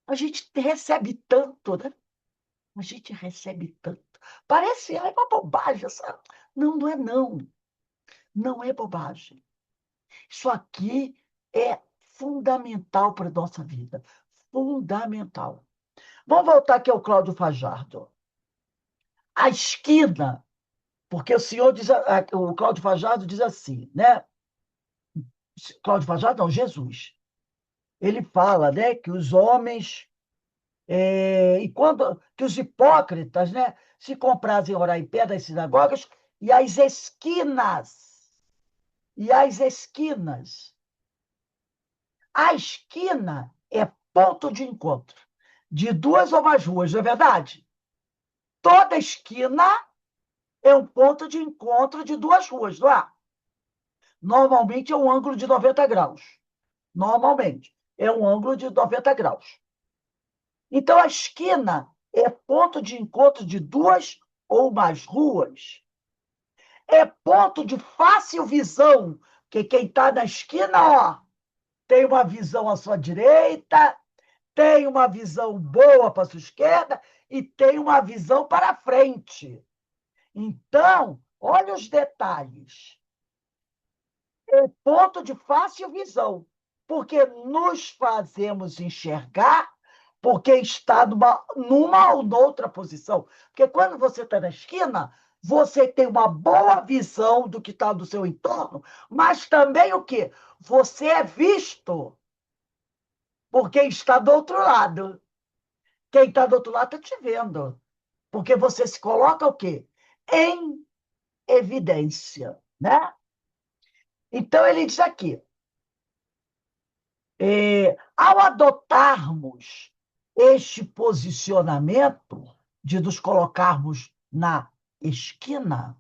a gente recebe tanto, né? A gente recebe tanto. Parece uma bobagem, sabe? Não, não é não. Não é bobagem. Isso aqui é fundamental para a nossa vida. Fundamental. Vamos voltar aqui ao Cláudio Fajardo. A esquina, porque o senhor diz, o Cláudio Fajardo diz assim, né? Cláudio Fajardo, não, Jesus. Ele fala, né, que os homens e quando que os hipócritas, né, se comprazem orar em pé das sinagogas e as esquinas. A esquina é ponto de encontro de duas ou mais ruas, não é verdade? Toda esquina é um ponto de encontro de duas ruas, não é? Normalmente é um ângulo de 90 graus. Normalmente é um ângulo de 90 graus. Então, a esquina é ponto de encontro de duas ou mais ruas. É ponto de fácil visão, que quem está na esquina, ó, tem uma visão à sua direita, tem uma visão boa para a sua esquerda e tem uma visão para frente. Então, olha os detalhes. É ponto de fácil visão, porque nos fazemos enxergar porque está numa ou noutra posição. Porque quando você está na esquina, você tem uma boa visão do que está do seu entorno, mas também o quê? Você é visto por quem está do outro lado. Quem está do outro lado está te vendo. Porque você se coloca o quê? Em evidência, né? Então, ele diz aqui, ao adotarmos este posicionamento de nos colocarmos na esquina,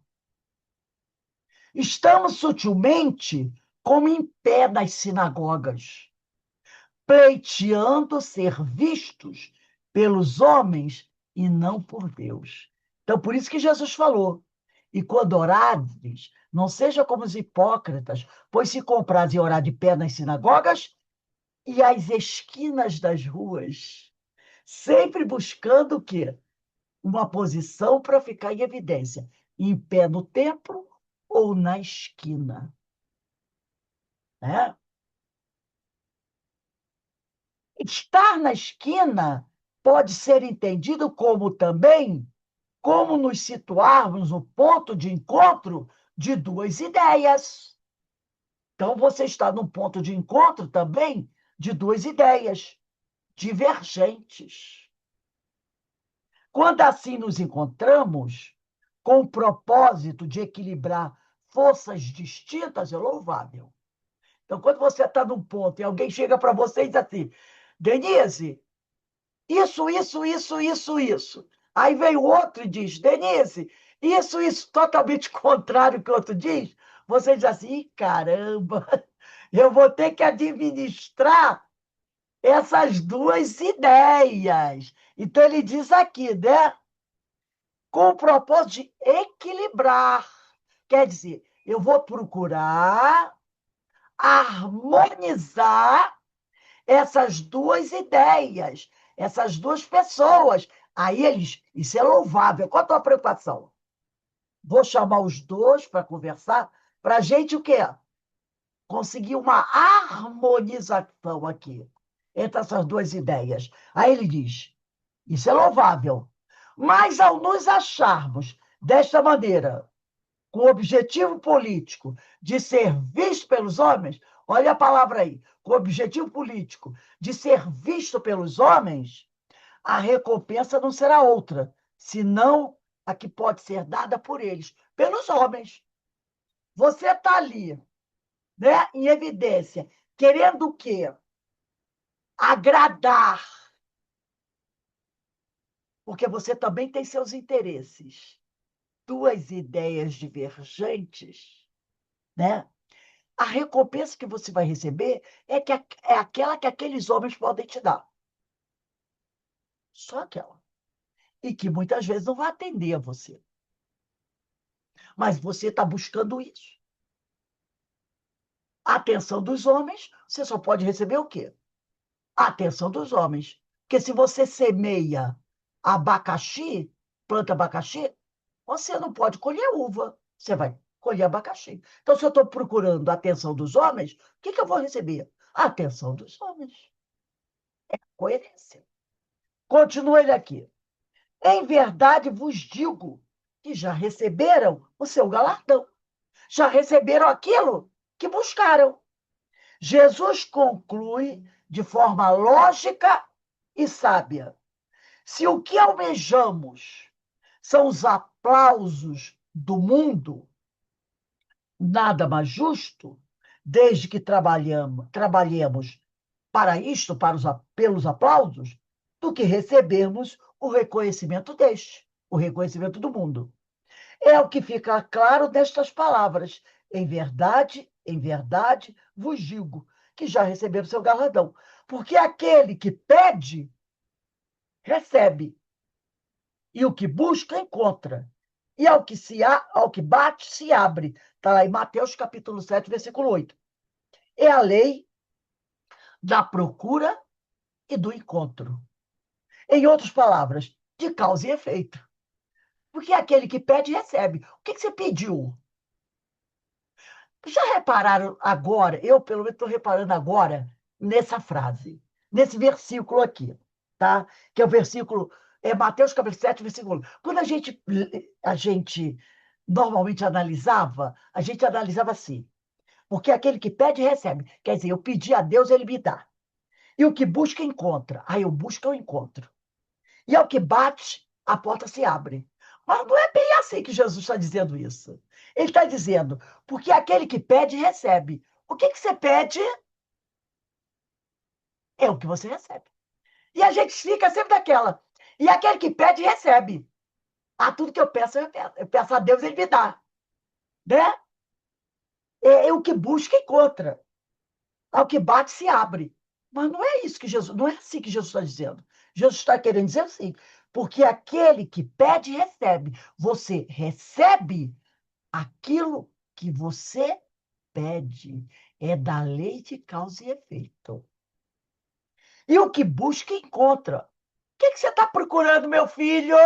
estamos sutilmente como em pé das sinagogas, pleiteando ser vistos pelos homens e não por Deus. Então, por isso que Jesus falou, e quando orares, não seja como os hipócritas, pois se comprares e orar de pé nas sinagogas e às esquinas das ruas, sempre buscando o quê? Uma posição para ficar em evidência, em pé no templo ou na esquina. né? Estar na esquina pode ser entendido como também como nos situarmos no ponto de encontro de duas ideias. Então, você está num ponto de encontro também de duas ideias divergentes. Quando assim nos encontramos, com o propósito de equilibrar forças distintas, é louvável. Então, quando você está num ponto e alguém chega para você e diz assim, Denise, isso. Aí vem o outro e diz, Denise, isso, totalmente contrário ao que o outro diz. Você diz assim, Ih, caramba, eu vou ter que administrar essas duas ideias. Então, ele diz aqui, né? Com o propósito de equilibrar. Quer dizer, eu vou procurar harmonizar essas duas ideias, essas duas pessoas. Aí eles, isso é louvável. Qual a tua preocupação? Vou chamar os dois para conversar, para a gente o quê? Conseguir uma harmonização aqui entre essas duas ideias. Aí ele diz: isso é louvável. Mas ao nos acharmos desta maneira, com o objetivo político de ser visto pelos homens, olha a palavra aí, com o objetivo político de ser visto pelos homens, a recompensa não será outra, senão a que pode ser dada por eles, pelos homens. Você está ali, né, em evidência, querendo o quê? Agradar, porque você também tem seus interesses. Duas ideias divergentes, né? A recompensa que você vai receber é aquela que aqueles homens podem te dar. Só aquela. E que muitas vezes não vai atender a você. Mas você está buscando isso. A atenção dos homens, você só pode receber o quê? A atenção dos homens. Porque se você semeia abacaxi, planta abacaxi, você não pode colher uva. Você vai colher abacaxi. Então, se eu estou procurando a atenção dos homens, o que que eu vou receber? A atenção dos homens. Coerência. Continua ele aqui. Em verdade vos digo que já receberam o seu galardão. Já receberam aquilo que buscaram. Jesus conclui de forma lógica e sábia. Se o que almejamos são os aplausos do mundo, nada mais justo, desde que trabalhemos para isto, pelos aplausos, do que recebermos o reconhecimento o reconhecimento do mundo. É o que fica claro nestas palavras. Em verdade, vos digo que já receberam seu galardão. Porque aquele que pede, recebe. E o que busca, encontra. E ao que bate, se abre. Está lá em Mateus capítulo 7, versículo 8. É a lei da procura e do encontro. Em outras palavras, de causa e efeito. Porque aquele que pede, recebe. O que você pediu? Já repararam agora? Eu, pelo menos, estou reparando agora nessa frase, nesse versículo aqui, tá? Que é o versículo, Mateus capítulo 7, versículo 1. Quando a gente normalmente analisava, a gente analisava assim, porque aquele que pede, recebe. Quer dizer, eu pedi a Deus, ele me dá. E o que busca, encontra. Aí eu busco, eu encontro. E ao que bate, a porta se abre. Mas não é bem assim que Jesus está dizendo isso. Ele está dizendo, porque aquele que pede, recebe. O que você pede é o que você recebe. E a gente fica sempre daquela. E aquele que pede, recebe. Ah, tudo que eu peço, eu peço. Eu peço a Deus, ele me dá. Né? É o que busca, encontra. Ao que bate, se abre. Mas não é isso que Jesus, não é assim que Jesus está dizendo. Jesus está querendo dizer assim, porque aquele que pede, recebe. Você recebe aquilo que você pede. É da lei de causa e efeito. E o que busca, encontra. O que você está procurando, meu filho?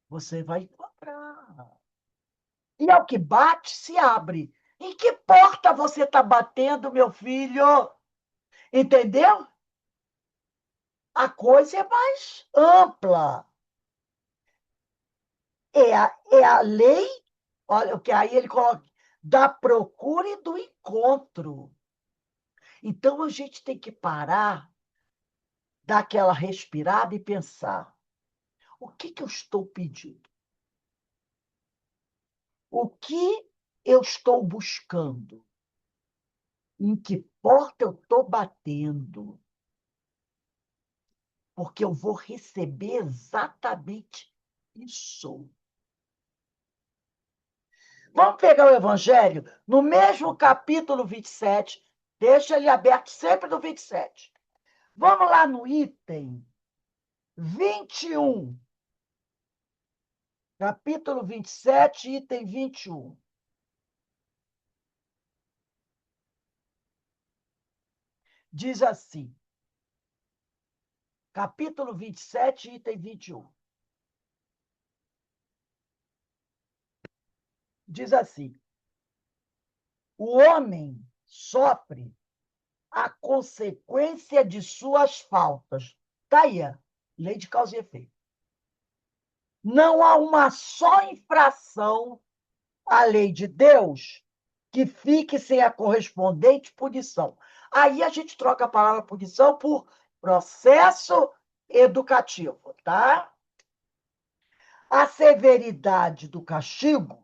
Você vai encontrar. E ao que bate, se abre. Em que porta você está batendo, meu filho? Entendeu? A coisa é mais ampla. É a lei, olha, o que aí ele coloca, da procura e do encontro. Então a gente tem que parar, dar aquela respirada e pensar: o que eu estou pedindo? O que eu estou buscando? Em que porta eu estou batendo? Porque eu vou receber exatamente isso. Vamos pegar o Evangelho no mesmo capítulo 27, deixa ele aberto sempre no 27. Vamos lá no item 21, capítulo 27, item 21. Diz assim, capítulo 27, item 21. Diz assim: o homem sofre a consequência de suas faltas. Está aí, lei de causa e efeito. Não há uma só infração à lei de Deus que fique sem a correspondente punição. Aí a gente troca a palavra punição por processo educativo, tá? A severidade do castigo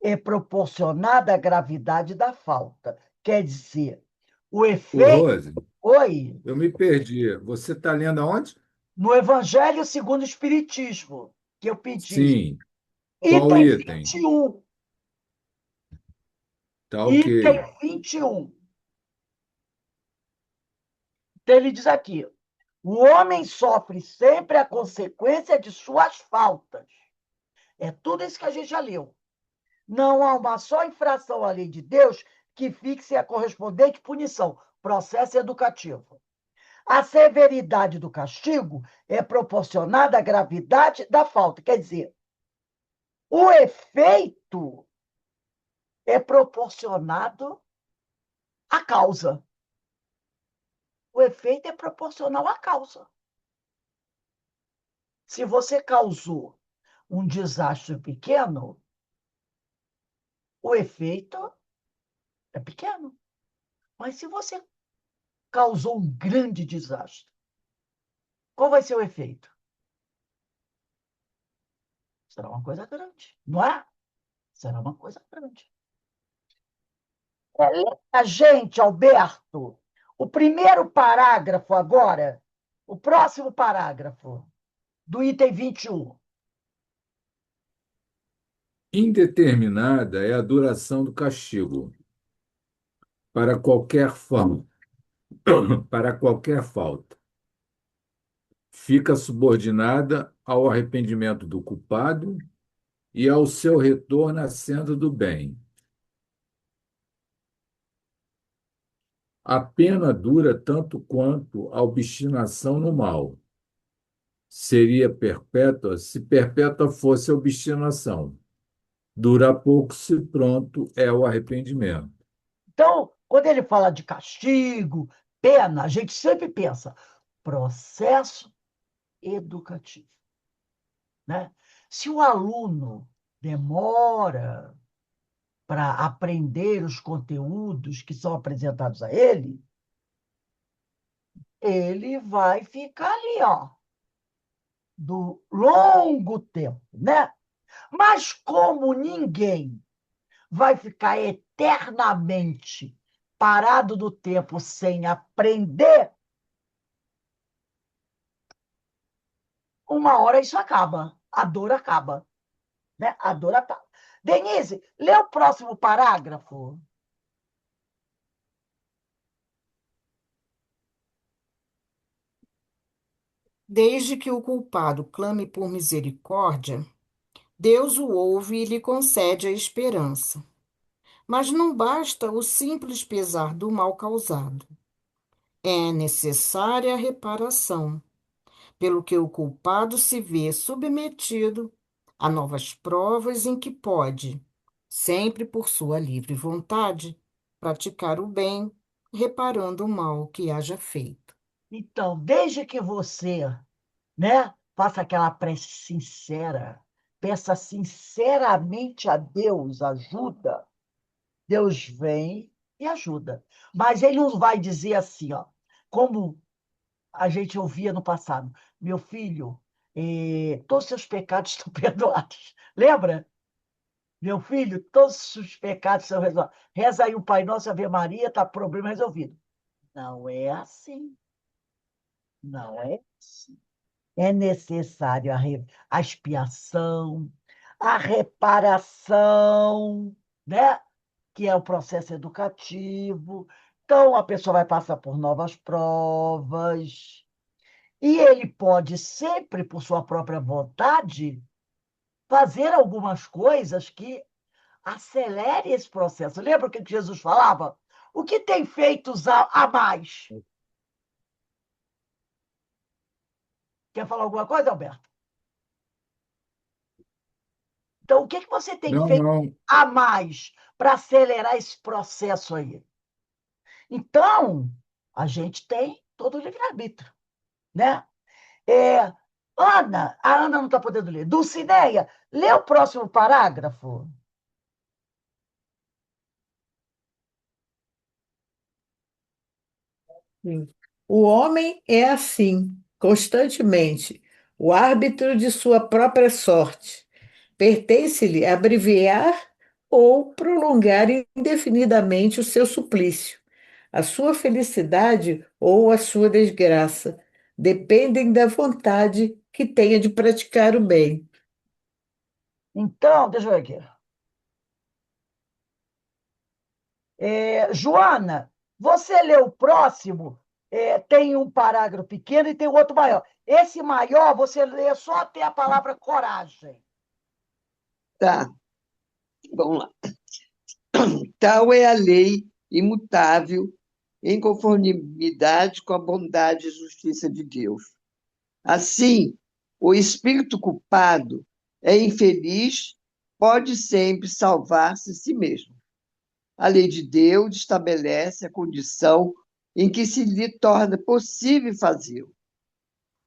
é proporcionada à gravidade da falta. Quer dizer, o Ô, efeito. Rose, Oi, eu me perdi. Você está lendo aonde? no Evangelho segundo o Espiritismo, que eu pedi. Sim. Qual Item item? 21. Tá Item ok. 21. Então, ele diz aqui: o homem sofre sempre a consequência de suas faltas. É tudo isso que a gente já leu. Não há uma só infração à lei de Deus que fixe a correspondente punição. Processo educativo. A severidade do castigo é proporcionada à gravidade da falta. Quer dizer, o efeito é proporcionado à causa. O efeito é proporcional à causa. Se você causou um desastre pequeno, o efeito é pequeno. Mas se você causou um grande desastre, qual vai ser o efeito? Será uma coisa grande, não é? Será uma coisa grande. A gente, Alberto, o primeiro parágrafo agora, o próximo parágrafo do item 21. Indeterminada é a duração do castigo para qualquer falta, para qualquer falta. Fica subordinada ao arrependimento do culpado e ao seu retorno à senda do bem. A pena dura tanto quanto a obstinação no mal. Seria perpétua se perpétua fosse a obstinação. Dura pouco se pronto é o arrependimento. Então, quando ele fala de castigo, pena, a gente sempre pensa processo educativo, né? Se o aluno demora para aprender os conteúdos que são apresentados a ele vai ficar ali, ó, do longo tempo, né? Mas como ninguém vai ficar eternamente parado no tempo sem aprender, uma hora isso acaba, a dor acaba, né? A dor acaba. Denise, lê o próximo parágrafo. Desde que o culpado clame por misericórdia, Deus o ouve e lhe concede a esperança. Mas não basta o simples pesar do mal causado. É necessária a reparação, pelo que o culpado se vê submetido a novas provas em que pode, sempre por sua livre vontade, praticar o bem, reparando o mal que haja feito. Então, desde que você, né, faça aquela prece sincera, peça sinceramente a Deus ajuda, Deus vem e ajuda. Mas ele não vai dizer assim, ó, como a gente ouvia no passado: meu filho, todos os seus pecados estão perdoados. Lembra? Meu filho, todos os seus pecados são resolvidos. Reza aí o Pai Nosso, Ave Maria, está problema resolvido. Não é assim. Não é assim. É necessário a expiação, a reparação, né? Que é o processo educativo. Então, a pessoa vai passar por novas provas. E ele pode sempre, por sua própria vontade, fazer algumas coisas que acelere esse processo. Lembra o que Jesus falava? O que tem feitos a mais? Quer falar alguma coisa, Alberto? Então, o que você tem Não, feito não. a mais para acelerar esse processo aí? Então, a gente tem todo o livre-arbítrio, né? É, a Ana não está podendo ler. Dulcineia, lê o próximo parágrafo. Sim. O homem é assim, constantemente, o árbitro de sua própria sorte. Pertence-lhe abreviar ou prolongar indefinidamente o seu suplício. A sua felicidade ou a sua desgraça dependem da vontade que tenha de praticar o bem. Então, deixa eu ver aqui. Joana, você lê o próximo, tem um parágrafo pequeno e tem o outro maior. Esse maior, você lê só até a palavra coragem. Tá, vamos lá. Tal é a lei imutável, em conformidade com a bondade e justiça de Deus. Assim, o espírito culpado é infeliz, pode sempre salvar-se a si mesmo. A lei de Deus estabelece a condição em que se lhe torna possível fazê-lo.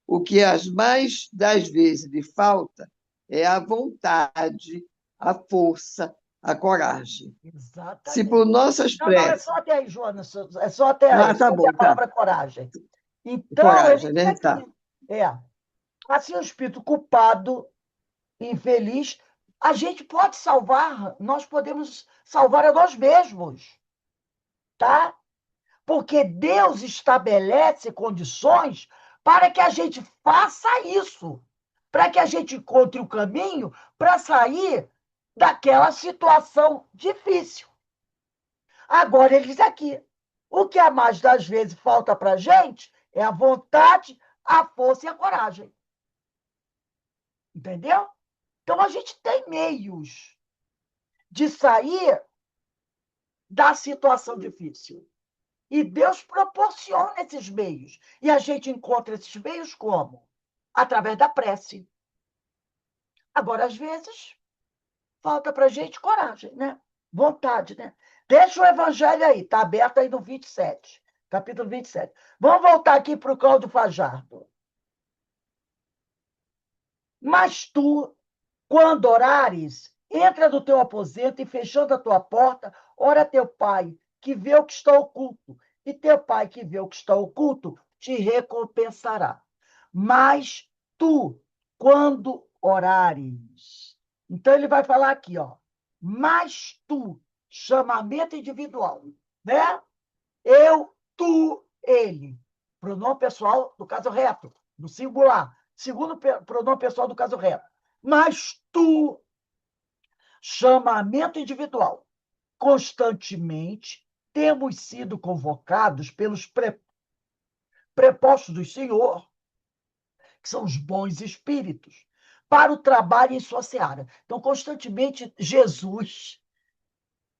O que as mais das vezes lhe falta é a vontade, a força, a coragem. Se Exatamente. por nossas Não, não, é preces. só até aí, Joana. É só até aí. Tá Só até a bom, tá. palavra coragem. Então, ele Coragem, diz né? Tá. aqui. É, assim, o espírito culpado, infeliz, a gente pode salvar, nós podemos salvar a nós mesmos, tá? Porque Deus estabelece condições para que a gente faça isso, para que a gente encontre o caminho para sair daquela situação difícil. Agora, ele diz aqui: o que a mais das vezes falta para a gente é a vontade, a força e a coragem. Entendeu? Então, a gente tem meios de sair da situação difícil. E Deus proporciona esses meios. E a gente encontra esses meios como? Através da prece. Agora, às vezes, falta para a gente coragem, né? Vontade, né? Deixa o evangelho aí, está aberto aí no 27, capítulo 27. Vamos voltar aqui para o Cláudio Fajardo. Mas tu, quando orares, entra no teu aposento e, fechando a tua porta, ora a teu pai, que vê o que está oculto, e teu pai, que vê o que está oculto, te recompensará. Mas tu, quando orares. Então, ele vai falar aqui, ó. Mas tu, chamamento individual, né? Eu, tu, ele. Pronome pessoal do caso reto, no singular. Segundo pronome pessoal do caso reto. Mas tu, chamamento individual. Constantemente temos sido convocados pelos prepostos do Senhor, que são os bons espíritos, para o trabalho em sua seara. Então, constantemente, Jesus,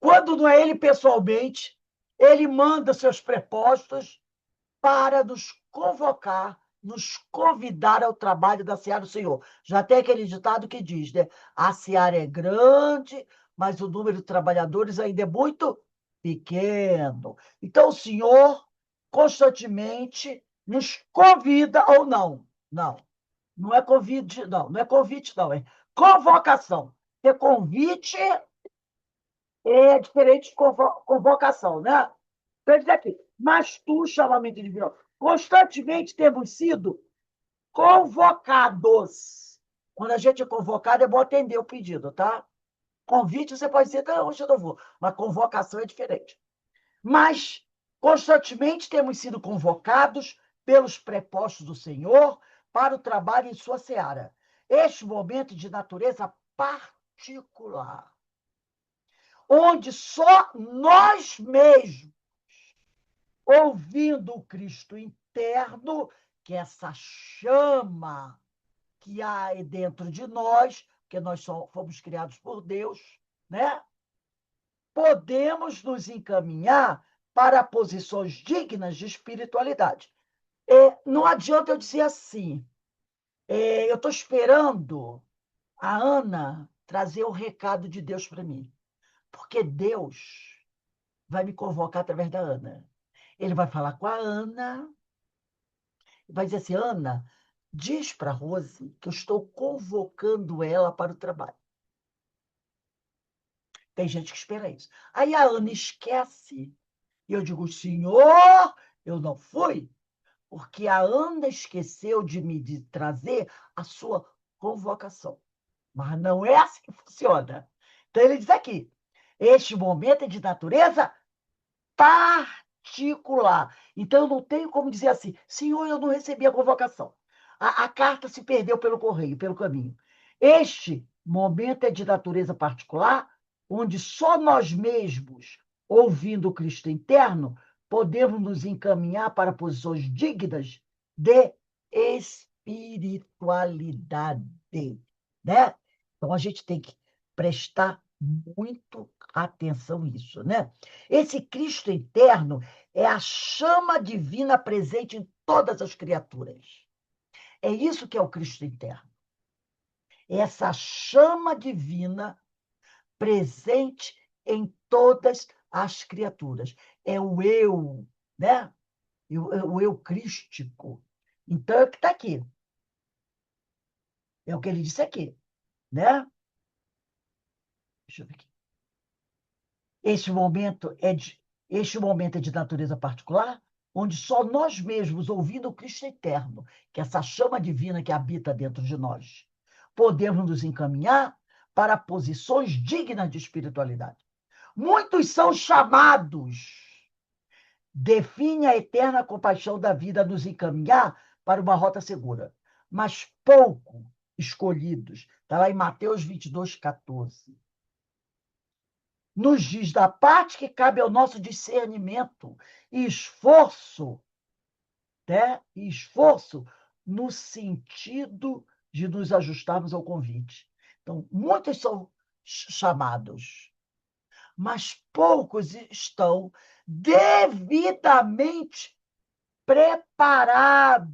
quando não é ele pessoalmente, ele manda seus prepostos para nos convocar, nos convidar ao trabalho da seara do Senhor. Já tem aquele ditado que diz, né? A seara é grande, mas o número de trabalhadores ainda é muito pequeno. Então, o Senhor constantemente nos convida ou não. Não, não é convite, não, não é convite, não, é convocação. Porque convite é diferente de convocação, né? Então, ele diz aqui, mas tu, chamamento divino, constantemente temos sido convocados. Quando a gente é convocado, é bom atender o pedido, tá? Convite, você pode dizer, não, hoje eu não vou. Mas convocação é diferente. Mas, constantemente temos sido convocados pelos prepostos do Senhor para o trabalho em sua seara. Este momento de natureza particular, onde só nós mesmos, ouvindo o Cristo interno, que é essa chama que há dentro de nós, porque nós fomos criados por Deus, né? Podemos nos encaminhar para posições dignas de espiritualidade. Não adianta eu dizer assim, eu estou esperando a Ana trazer o recado de Deus para mim, porque Deus vai me convocar através da Ana. Ele vai falar com a Ana, vai dizer assim, Ana, diz para a Rose que eu estou convocando ela para o trabalho. Tem gente que espera isso. Aí a Ana esquece. E eu digo, Senhor, eu não fui, porque a Ana esqueceu de trazer a sua convocação. Mas não é assim que funciona. Então ele diz aqui, este momento é de natureza particular. Então, eu não tenho como dizer assim, Senhor, eu não recebi a convocação. A carta se perdeu pelo correio, pelo caminho. Este momento é de natureza particular, onde só nós mesmos, ouvindo o Cristo interno, podemos nos encaminhar para posições dignas de espiritualidade, né? Então, a gente tem que prestar muito atenção nisso, né? Esse Cristo interno é a chama divina presente em todas as criaturas. É isso que é o Cristo interno. É essa chama divina presente em todas as criaturas. É o eu, né? O eu crístico. Então, é o que está aqui. É o que ele disse aqui, né? Deixa eu ver aqui. Este momento é de natureza particular, onde só nós mesmos, ouvindo o Cristo eterno, que é essa chama divina que habita dentro de nós, podemos nos encaminhar para posições dignas de espiritualidade. Muitos são chamados, define a eterna compaixão da vida nos encaminhar para uma rota segura, mas pouco escolhidos. Está lá em Mateus 22, 14. Nos diz da parte que cabe ao nosso discernimento e esforço, né? E esforço no sentido de nos ajustarmos ao convite. Então, muitos são chamados, mas poucos estão devidamente preparados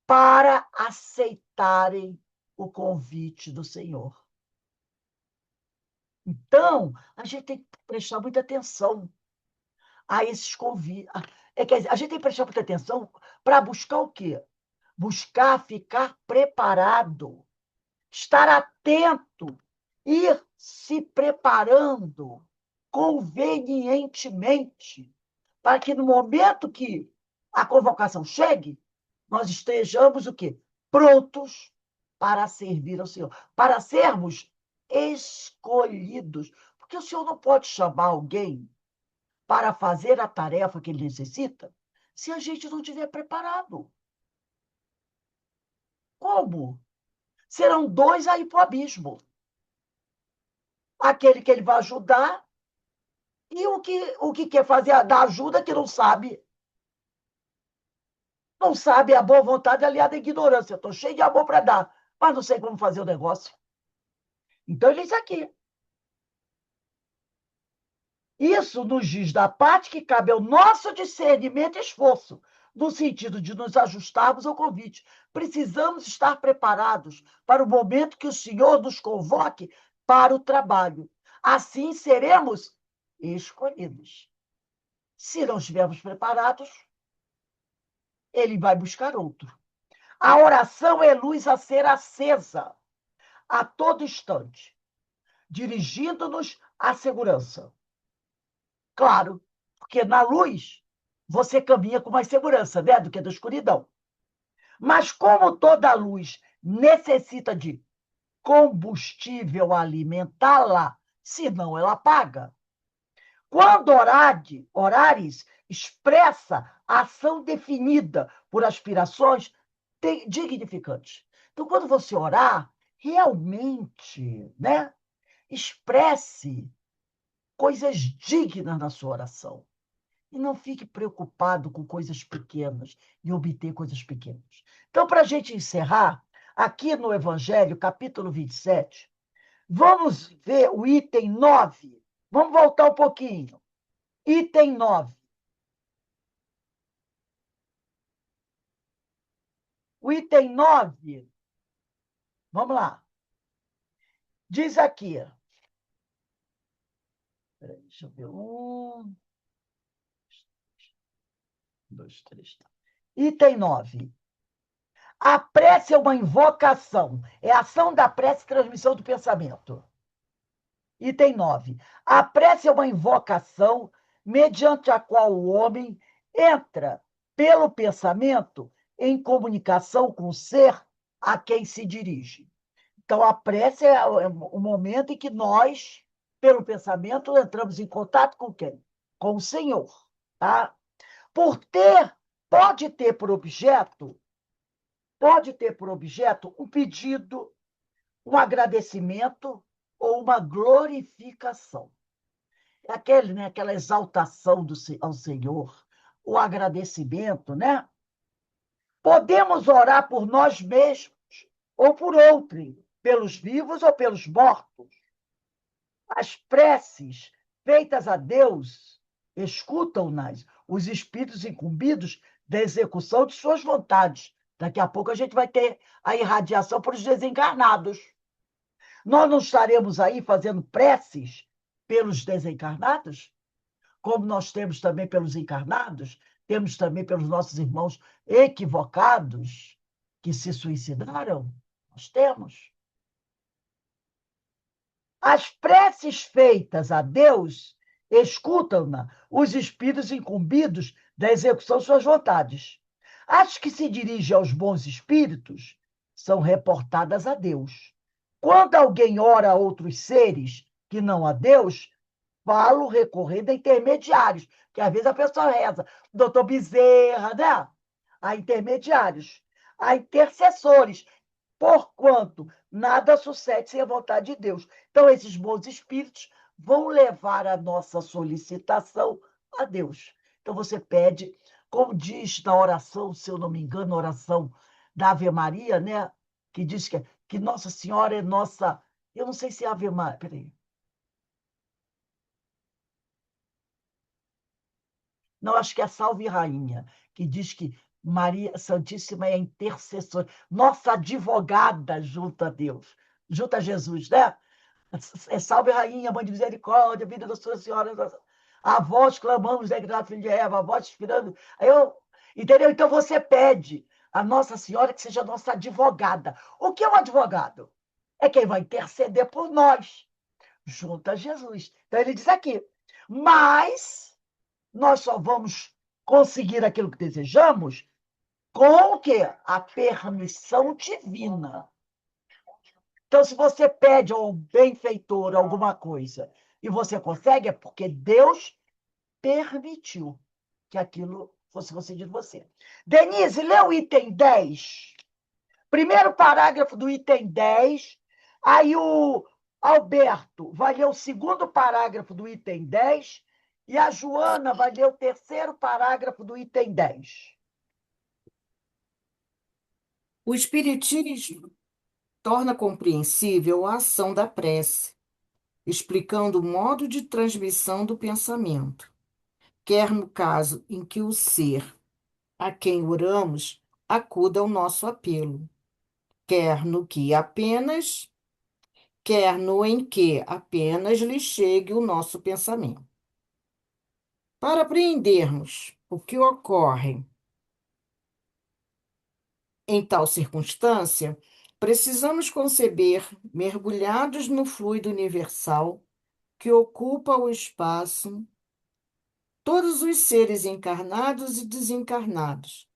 para aceitarem o convite do Senhor. Então, a gente tem que prestar muita atenção a esses convites. Quer dizer, a gente tem que prestar muita atenção para buscar o quê? Buscar ficar preparado, estar atento, ir se preparando convenientemente, para que no momento que a convocação chegue, nós estejamos o quê? Prontos para servir ao Senhor, para sermos escolhidos. Porque o Senhor não pode chamar alguém para fazer a tarefa que ele necessita se a gente não estiver preparado. Como? Serão dois aí para o abismo. Aquele que ele vai ajudar e o que quer fazer da ajuda que não sabe. Não sabe a boa vontade aliada à ignorância. Estou cheio de amor para dar, mas não sei como fazer o negócio. Então, ele diz aqui. Isso nos diz da parte que cabe ao nosso discernimento e esforço no sentido de nos ajustarmos ao convite. Precisamos estar preparados para o momento que o Senhor nos convoque para o trabalho. Assim seremos escolhidos. Se não estivermos preparados, ele vai buscar outro. A oração é luz a ser acesa a todo instante, dirigindo-nos à segurança. Claro, porque na luz você caminha com mais segurança, né, do que na escuridão. Mas como toda luz necessita de combustível a alimentá-la, senão ela apaga. Quando orares, expressa ação definida por aspirações dignificantes. Então, quando você orar, realmente, né, expresse coisas dignas na sua oração. E não fique preocupado com coisas pequenas e obter coisas pequenas. Então, para a gente encerrar, aqui no Evangelho, capítulo 27, vamos ver o item 9. Vamos voltar um pouquinho. Item 9. O item 9, vamos lá. Diz aqui. Peraí, deixa eu ver. 1, 2, 3. Tá. Item 9. A prece é uma invocação. É a ação da prece e transmissão do pensamento. Item 9. A prece é uma invocação mediante a qual o homem entra, pelo pensamento, em comunicação com o ser a quem se dirige. Então, a prece é o momento em que nós, pelo pensamento, entramos em contato com quem? Com o Senhor. Tá? Pode ter por objeto um pedido, um agradecimento ou uma glorificação. É aquela exaltação ao Senhor, o agradecimento, né? Podemos orar por nós mesmos ou por outrem, pelos vivos ou pelos mortos. As preces feitas a Deus escutam-nas os espíritos incumbidos da execução de suas vontades. Daqui a pouco a gente vai ter a irradiação para os desencarnados. Nós não estaremos aí fazendo preces pelos desencarnados, como nós temos também pelos encarnados, temos também pelos nossos irmãos equivocados que se suicidaram? Nós temos. As preces feitas a Deus escutam-na os espíritos incumbidos da execução de suas vontades. As que se dirigem aos bons espíritos são reportadas a Deus. Quando alguém ora a outros seres que não a Deus, falo recorrendo a intermediários, que às vezes a pessoa reza, doutor Bezerra, né? A intermediários, a intercessores, porquanto nada sucede sem a vontade de Deus. Então, esses bons espíritos vão levar a nossa solicitação a Deus. Então, você pede, como diz na oração, se eu não me engano, a oração da Ave Maria, né? Que diz que Nossa Senhora é nossa. Eu não sei se é Ave Maria. Peraí. Não, acho que é Salve Rainha, que diz que Maria Santíssima é a intercessora, nossa advogada junto a Deus, junto a Jesus, né? É Salve Rainha, Mãe de Misericórdia, vida da Sua Senhora. A vós clamamos, né, que filho de Eva, a vós esperando. Entendeu? Então você pede a Nossa Senhora que seja nossa advogada. O que é um advogado? É quem vai interceder por nós, junto a Jesus. Então ele diz aqui, mas nós só vamos conseguir aquilo que desejamos com o quê? A permissão divina. Então, se você pede ao benfeitor alguma coisa e você consegue, é porque Deus permitiu que aquilo fosse concedido a você. Denise, lê o item 10. Primeiro parágrafo do item 10. Aí o Alberto vai ler o segundo parágrafo do item 10 e a Joana vai ler o terceiro parágrafo do item 10. O Espiritismo torna compreensível a ação da prece, explicando o modo de transmissão do pensamento, quer no caso em que o ser a quem oramos acuda ao nosso apelo, quer no que apenas, quer no em que apenas lhe chegue o nosso pensamento. Para apreendermos o que ocorre em tal circunstância, precisamos conceber, mergulhados no fluido universal que ocupa o espaço, todos os seres encarnados e desencarnados,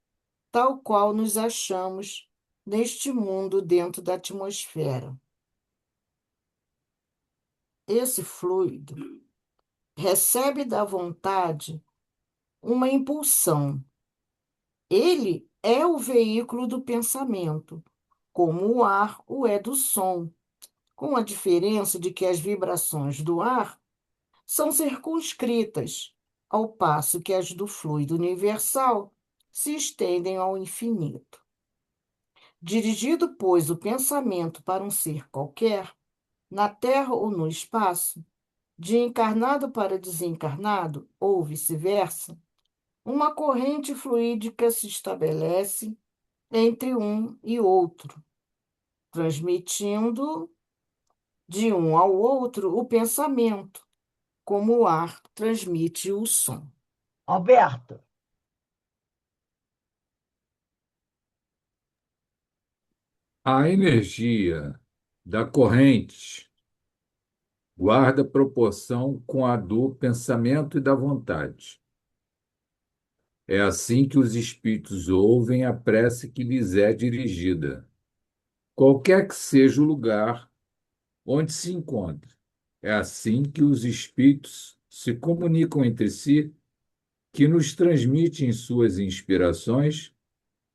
tal qual nos achamos neste mundo dentro da atmosfera. Esse fluido recebe da vontade uma impulsão. Ele é o veículo do pensamento, como o ar o é do som, com a diferença de que as vibrações do ar são circunscritas, ao passo que as do fluido universal se estendem ao infinito. Dirigido, pois, o pensamento para um ser qualquer, na Terra ou no espaço, de encarnado para desencarnado, ou vice-versa, uma corrente fluídica se estabelece entre um e outro, transmitindo de um ao outro o pensamento, como o ar transmite o som. Alberto, A energia da corrente guarda proporção com a do pensamento e da vontade. É assim que os espíritos ouvem a prece que lhes é dirigida, qualquer que seja o lugar onde se encontre. É assim que os espíritos se comunicam entre si, que nos transmitem suas inspirações,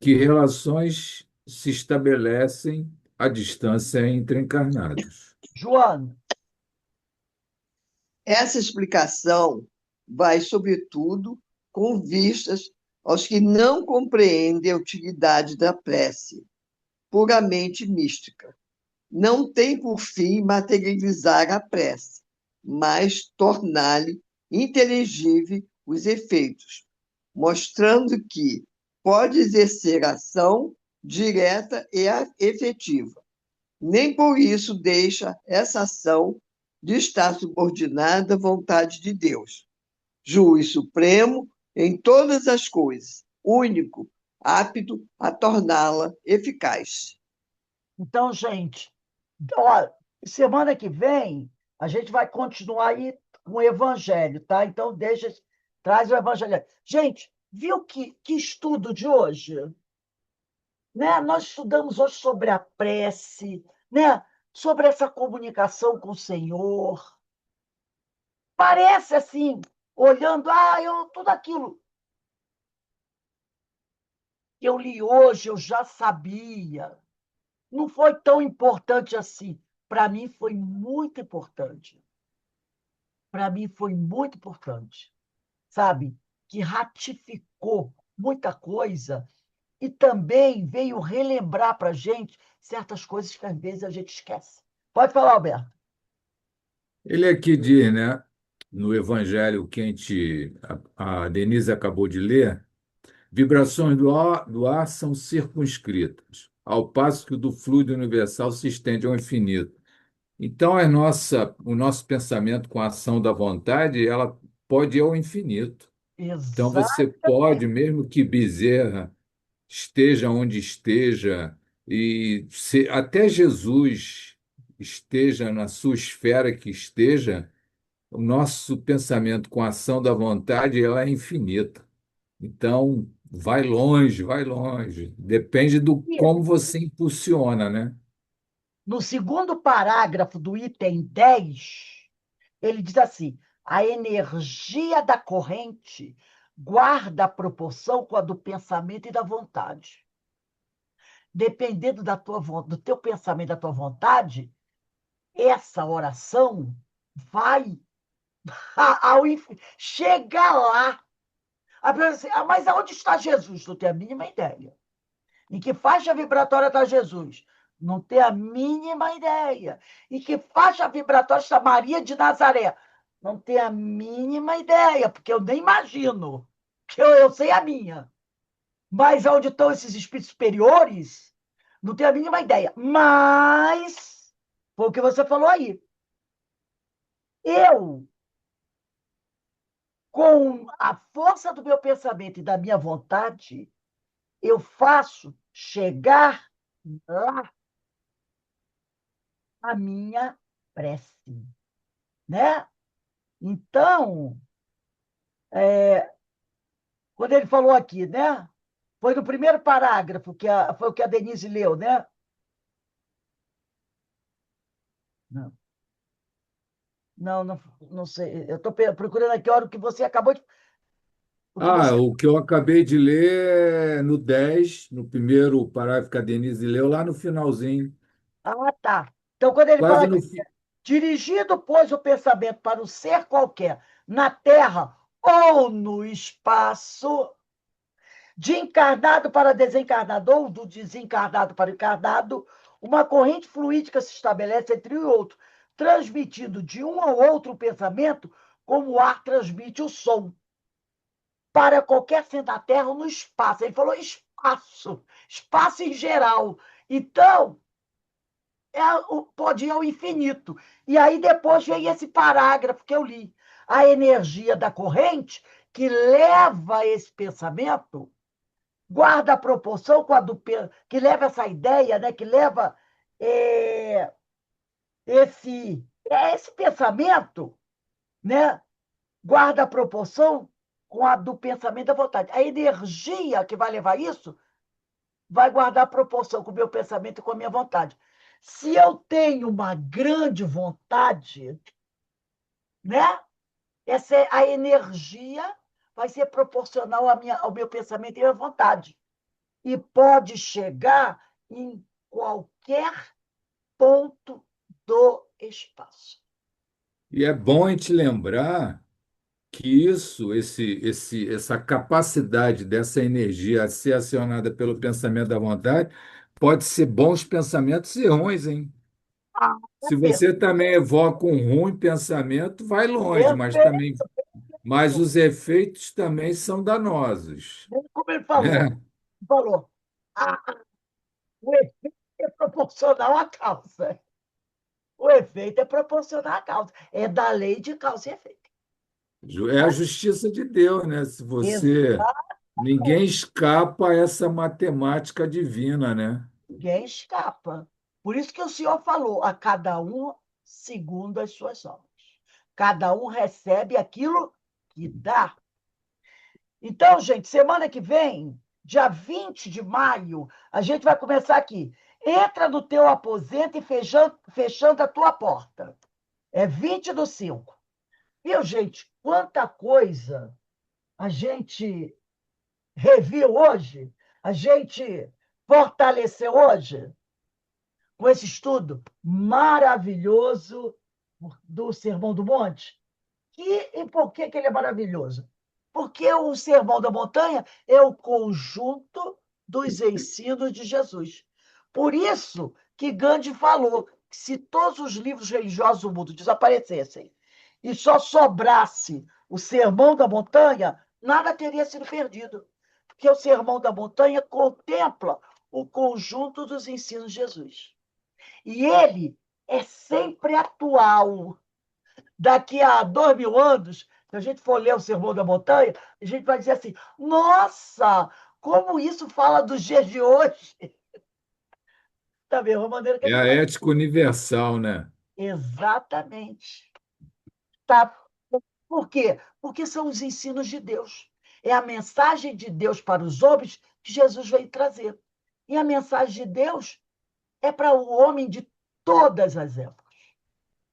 que relações se estabelecem à distância entre encarnados. Joana, Essa explicação vai, sobretudo, com vistas aos que não compreendem a utilidade da prece, puramente mística. Não tem por fim materializar a prece, mas tornar-lhe inteligível os efeitos, mostrando que pode exercer ação direta e efetiva. Nem por isso deixa essa ação de estar subordinada à vontade de Deus, juiz supremo em todas as coisas, único, apto a torná-la eficaz. então, gente, ó, semana que vem a gente vai continuar aí com o Evangelho, tá? Então, traz o Evangelho. Gente, viu que estudo de hoje? Né? Nós estudamos hoje sobre a prece, né? Sobre essa comunicação com o Senhor. Parece assim, olhando, tudo aquilo que eu li hoje, eu já sabia. Não foi tão importante assim. Para mim foi muito importante. Para mim foi muito importante, sabe? Que ratificou muita coisa e também veio relembrar para a gente certas coisas que às vezes a gente esquece. Pode falar, Alberto. Ele aqui diz, né, no Evangelho que a Denise acabou de ler, vibrações do ar são circunscritas, ao passo que o do fluido universal se estende ao infinito. Então, o nosso pensamento com a ação da vontade, ela pode ir ao infinito. Então, você pode, Exatamente. mesmo que Bezerra esteja onde esteja, e se até Jesus esteja na sua esfera que esteja, o nosso pensamento com a ação da vontade, ela é infinita. Então, vai longe, vai longe. Depende do E como você impulsiona, né? no segundo parágrafo do item 10, ele diz assim: a energia da corrente guarda a proporção com a do pensamento e da vontade. Dependendo do teu pensamento e da tua vontade, essa oração vai chegar lá. A pessoa diz assim, mas aonde está Jesus? Não tem a mínima ideia. Em que faixa vibratória está Jesus? Não tem a mínima ideia. Em que faixa vibratória está Maria de Nazaré? Não tem a mínima ideia, porque eu nem imagino. Que eu sei a minha. Mas onde estão esses espíritos superiores, não tenho a mínima ideia. Mas, foi o que você falou aí. Eu, com a força do meu pensamento e da minha vontade, eu faço chegar lá a minha prece, né? Então, quando ele falou aqui, né? Foi no primeiro parágrafo, foi o que a Denise leu, né? Não, não sei. Eu estou procurando aqui a hora que você acabou de. O que você. O que eu acabei de ler é no 10, no primeiro parágrafo que a Denise leu, lá no finalzinho, Ah, tá. Então, quando ele fala quase aqui, no fim. dirigido, pois, o pensamento para um ser qualquer, na Terra ou no espaço, de encarnado para desencarnado ou do desencarnado para o encarnado, uma corrente fluídica se estabelece entre um e outro, transmitindo de um ao outro o pensamento, como o ar transmite o som, para qualquer ser da Terra ou no espaço. Ele falou espaço, espaço em geral. Então, pode ir ao infinito. E aí depois vem esse parágrafo que eu li. A energia da corrente que leva esse pensamento guarda a proporção com a do que leva essa ideia, né? Que leva é, esse pensamento, né? Guarda a proporção com a do pensamento da vontade. A energia que vai levar isso vai guardar a proporção com o meu pensamento e com a minha vontade. Se eu tenho uma grande vontade, né? A energia vai ser proporcional ao meu pensamento e à minha vontade. E pode chegar em qualquer ponto do espaço. E é bom a gente lembrar que essa capacidade dessa energia a ser acionada pelo pensamento da vontade pode ser bons pensamentos e ruins, hein? Ah, Se você também evoca um ruim pensamento, vai longe, perfeito. mas os efeitos também são danosos, Como ele falou, né? falou, o efeito é proporcional à causa. O efeito é proporcional à causa. É da lei de causa e efeito. É a justiça de Deus, né? Se você Ninguém escapa a essa matemática divina, né? Ninguém escapa. Por isso que o Senhor falou, a cada um segundo as suas obras. Cada um recebe aquilo que dá. Então, gente, semana que vem, dia 20 de maio, a gente vai começar aqui. Entra no teu aposento e fechando a tua porta. É 20/5. Viu, gente? Quanta coisa a gente reviu hoje, a gente fortaleceu hoje com esse estudo maravilhoso do Sermão do Monte. E por que ele é maravilhoso? Porque o Sermão da Montanha é o conjunto dos ensinos de Jesus. Por isso que Gandhi falou que se todos os livros religiosos do mundo desaparecessem e só sobrasse o Sermão da Montanha, nada teria sido perdido. Porque o Sermão da Montanha contempla o conjunto dos ensinos de Jesus. E ele é sempre atual. Daqui a 2.000 anos, se a gente for ler o Sermão da Montanha, a gente vai dizer assim: nossa, como isso fala dos dias de hoje. Da mesma maneira que a É gente a vai. ética universal, né? Exatamente. Tá? Por quê? Porque são os ensinos de Deus. É a mensagem de Deus para os homens que Jesus veio trazer. E a mensagem de Deus é para o homem de todas as épocas.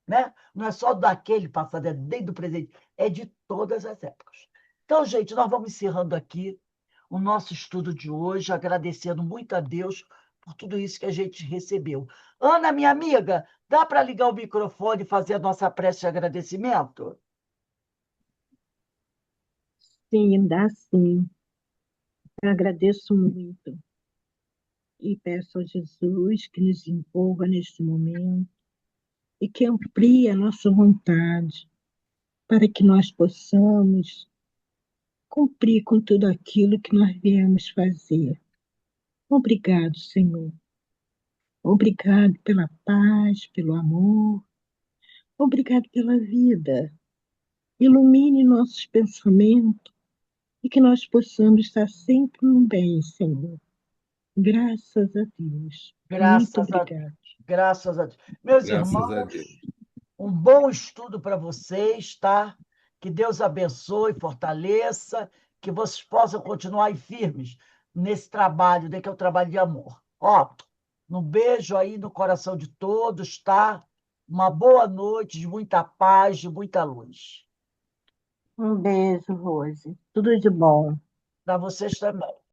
Né? Não é só daquele passado, é nem do presente, é de todas as épocas. Então, gente, nós vamos encerrando aqui o nosso estudo de hoje, agradecendo muito a Deus por tudo isso que a gente recebeu. Ana, minha amiga, dá para ligar o microfone e fazer a nossa prece de agradecimento? Sim, dá sim. Eu agradeço muito e peço a Jesus que nos envolva nesse momento e que amplie a nossa vontade para que nós possamos cumprir com tudo aquilo que nós viemos fazer. Obrigado, Senhor. Obrigado pela paz, pelo amor. Obrigado pela vida. Ilumine nossos pensamentos e que nós possamos estar sempre no bem, Senhor. Graças a Deus. Muito Graças a, obrigada. graças a Deus. Meus Graças a irmãos, Deus. um bom estudo para vocês, tá? Que Deus abençoe, fortaleça, que vocês possam continuar aí firmes nesse trabalho, né, que é o trabalho de amor. Ó, um beijo aí no coração de todos, tá? Uma boa noite, de muita paz, de muita luz. Um beijo, Rose. Tudo de bom. Para vocês também.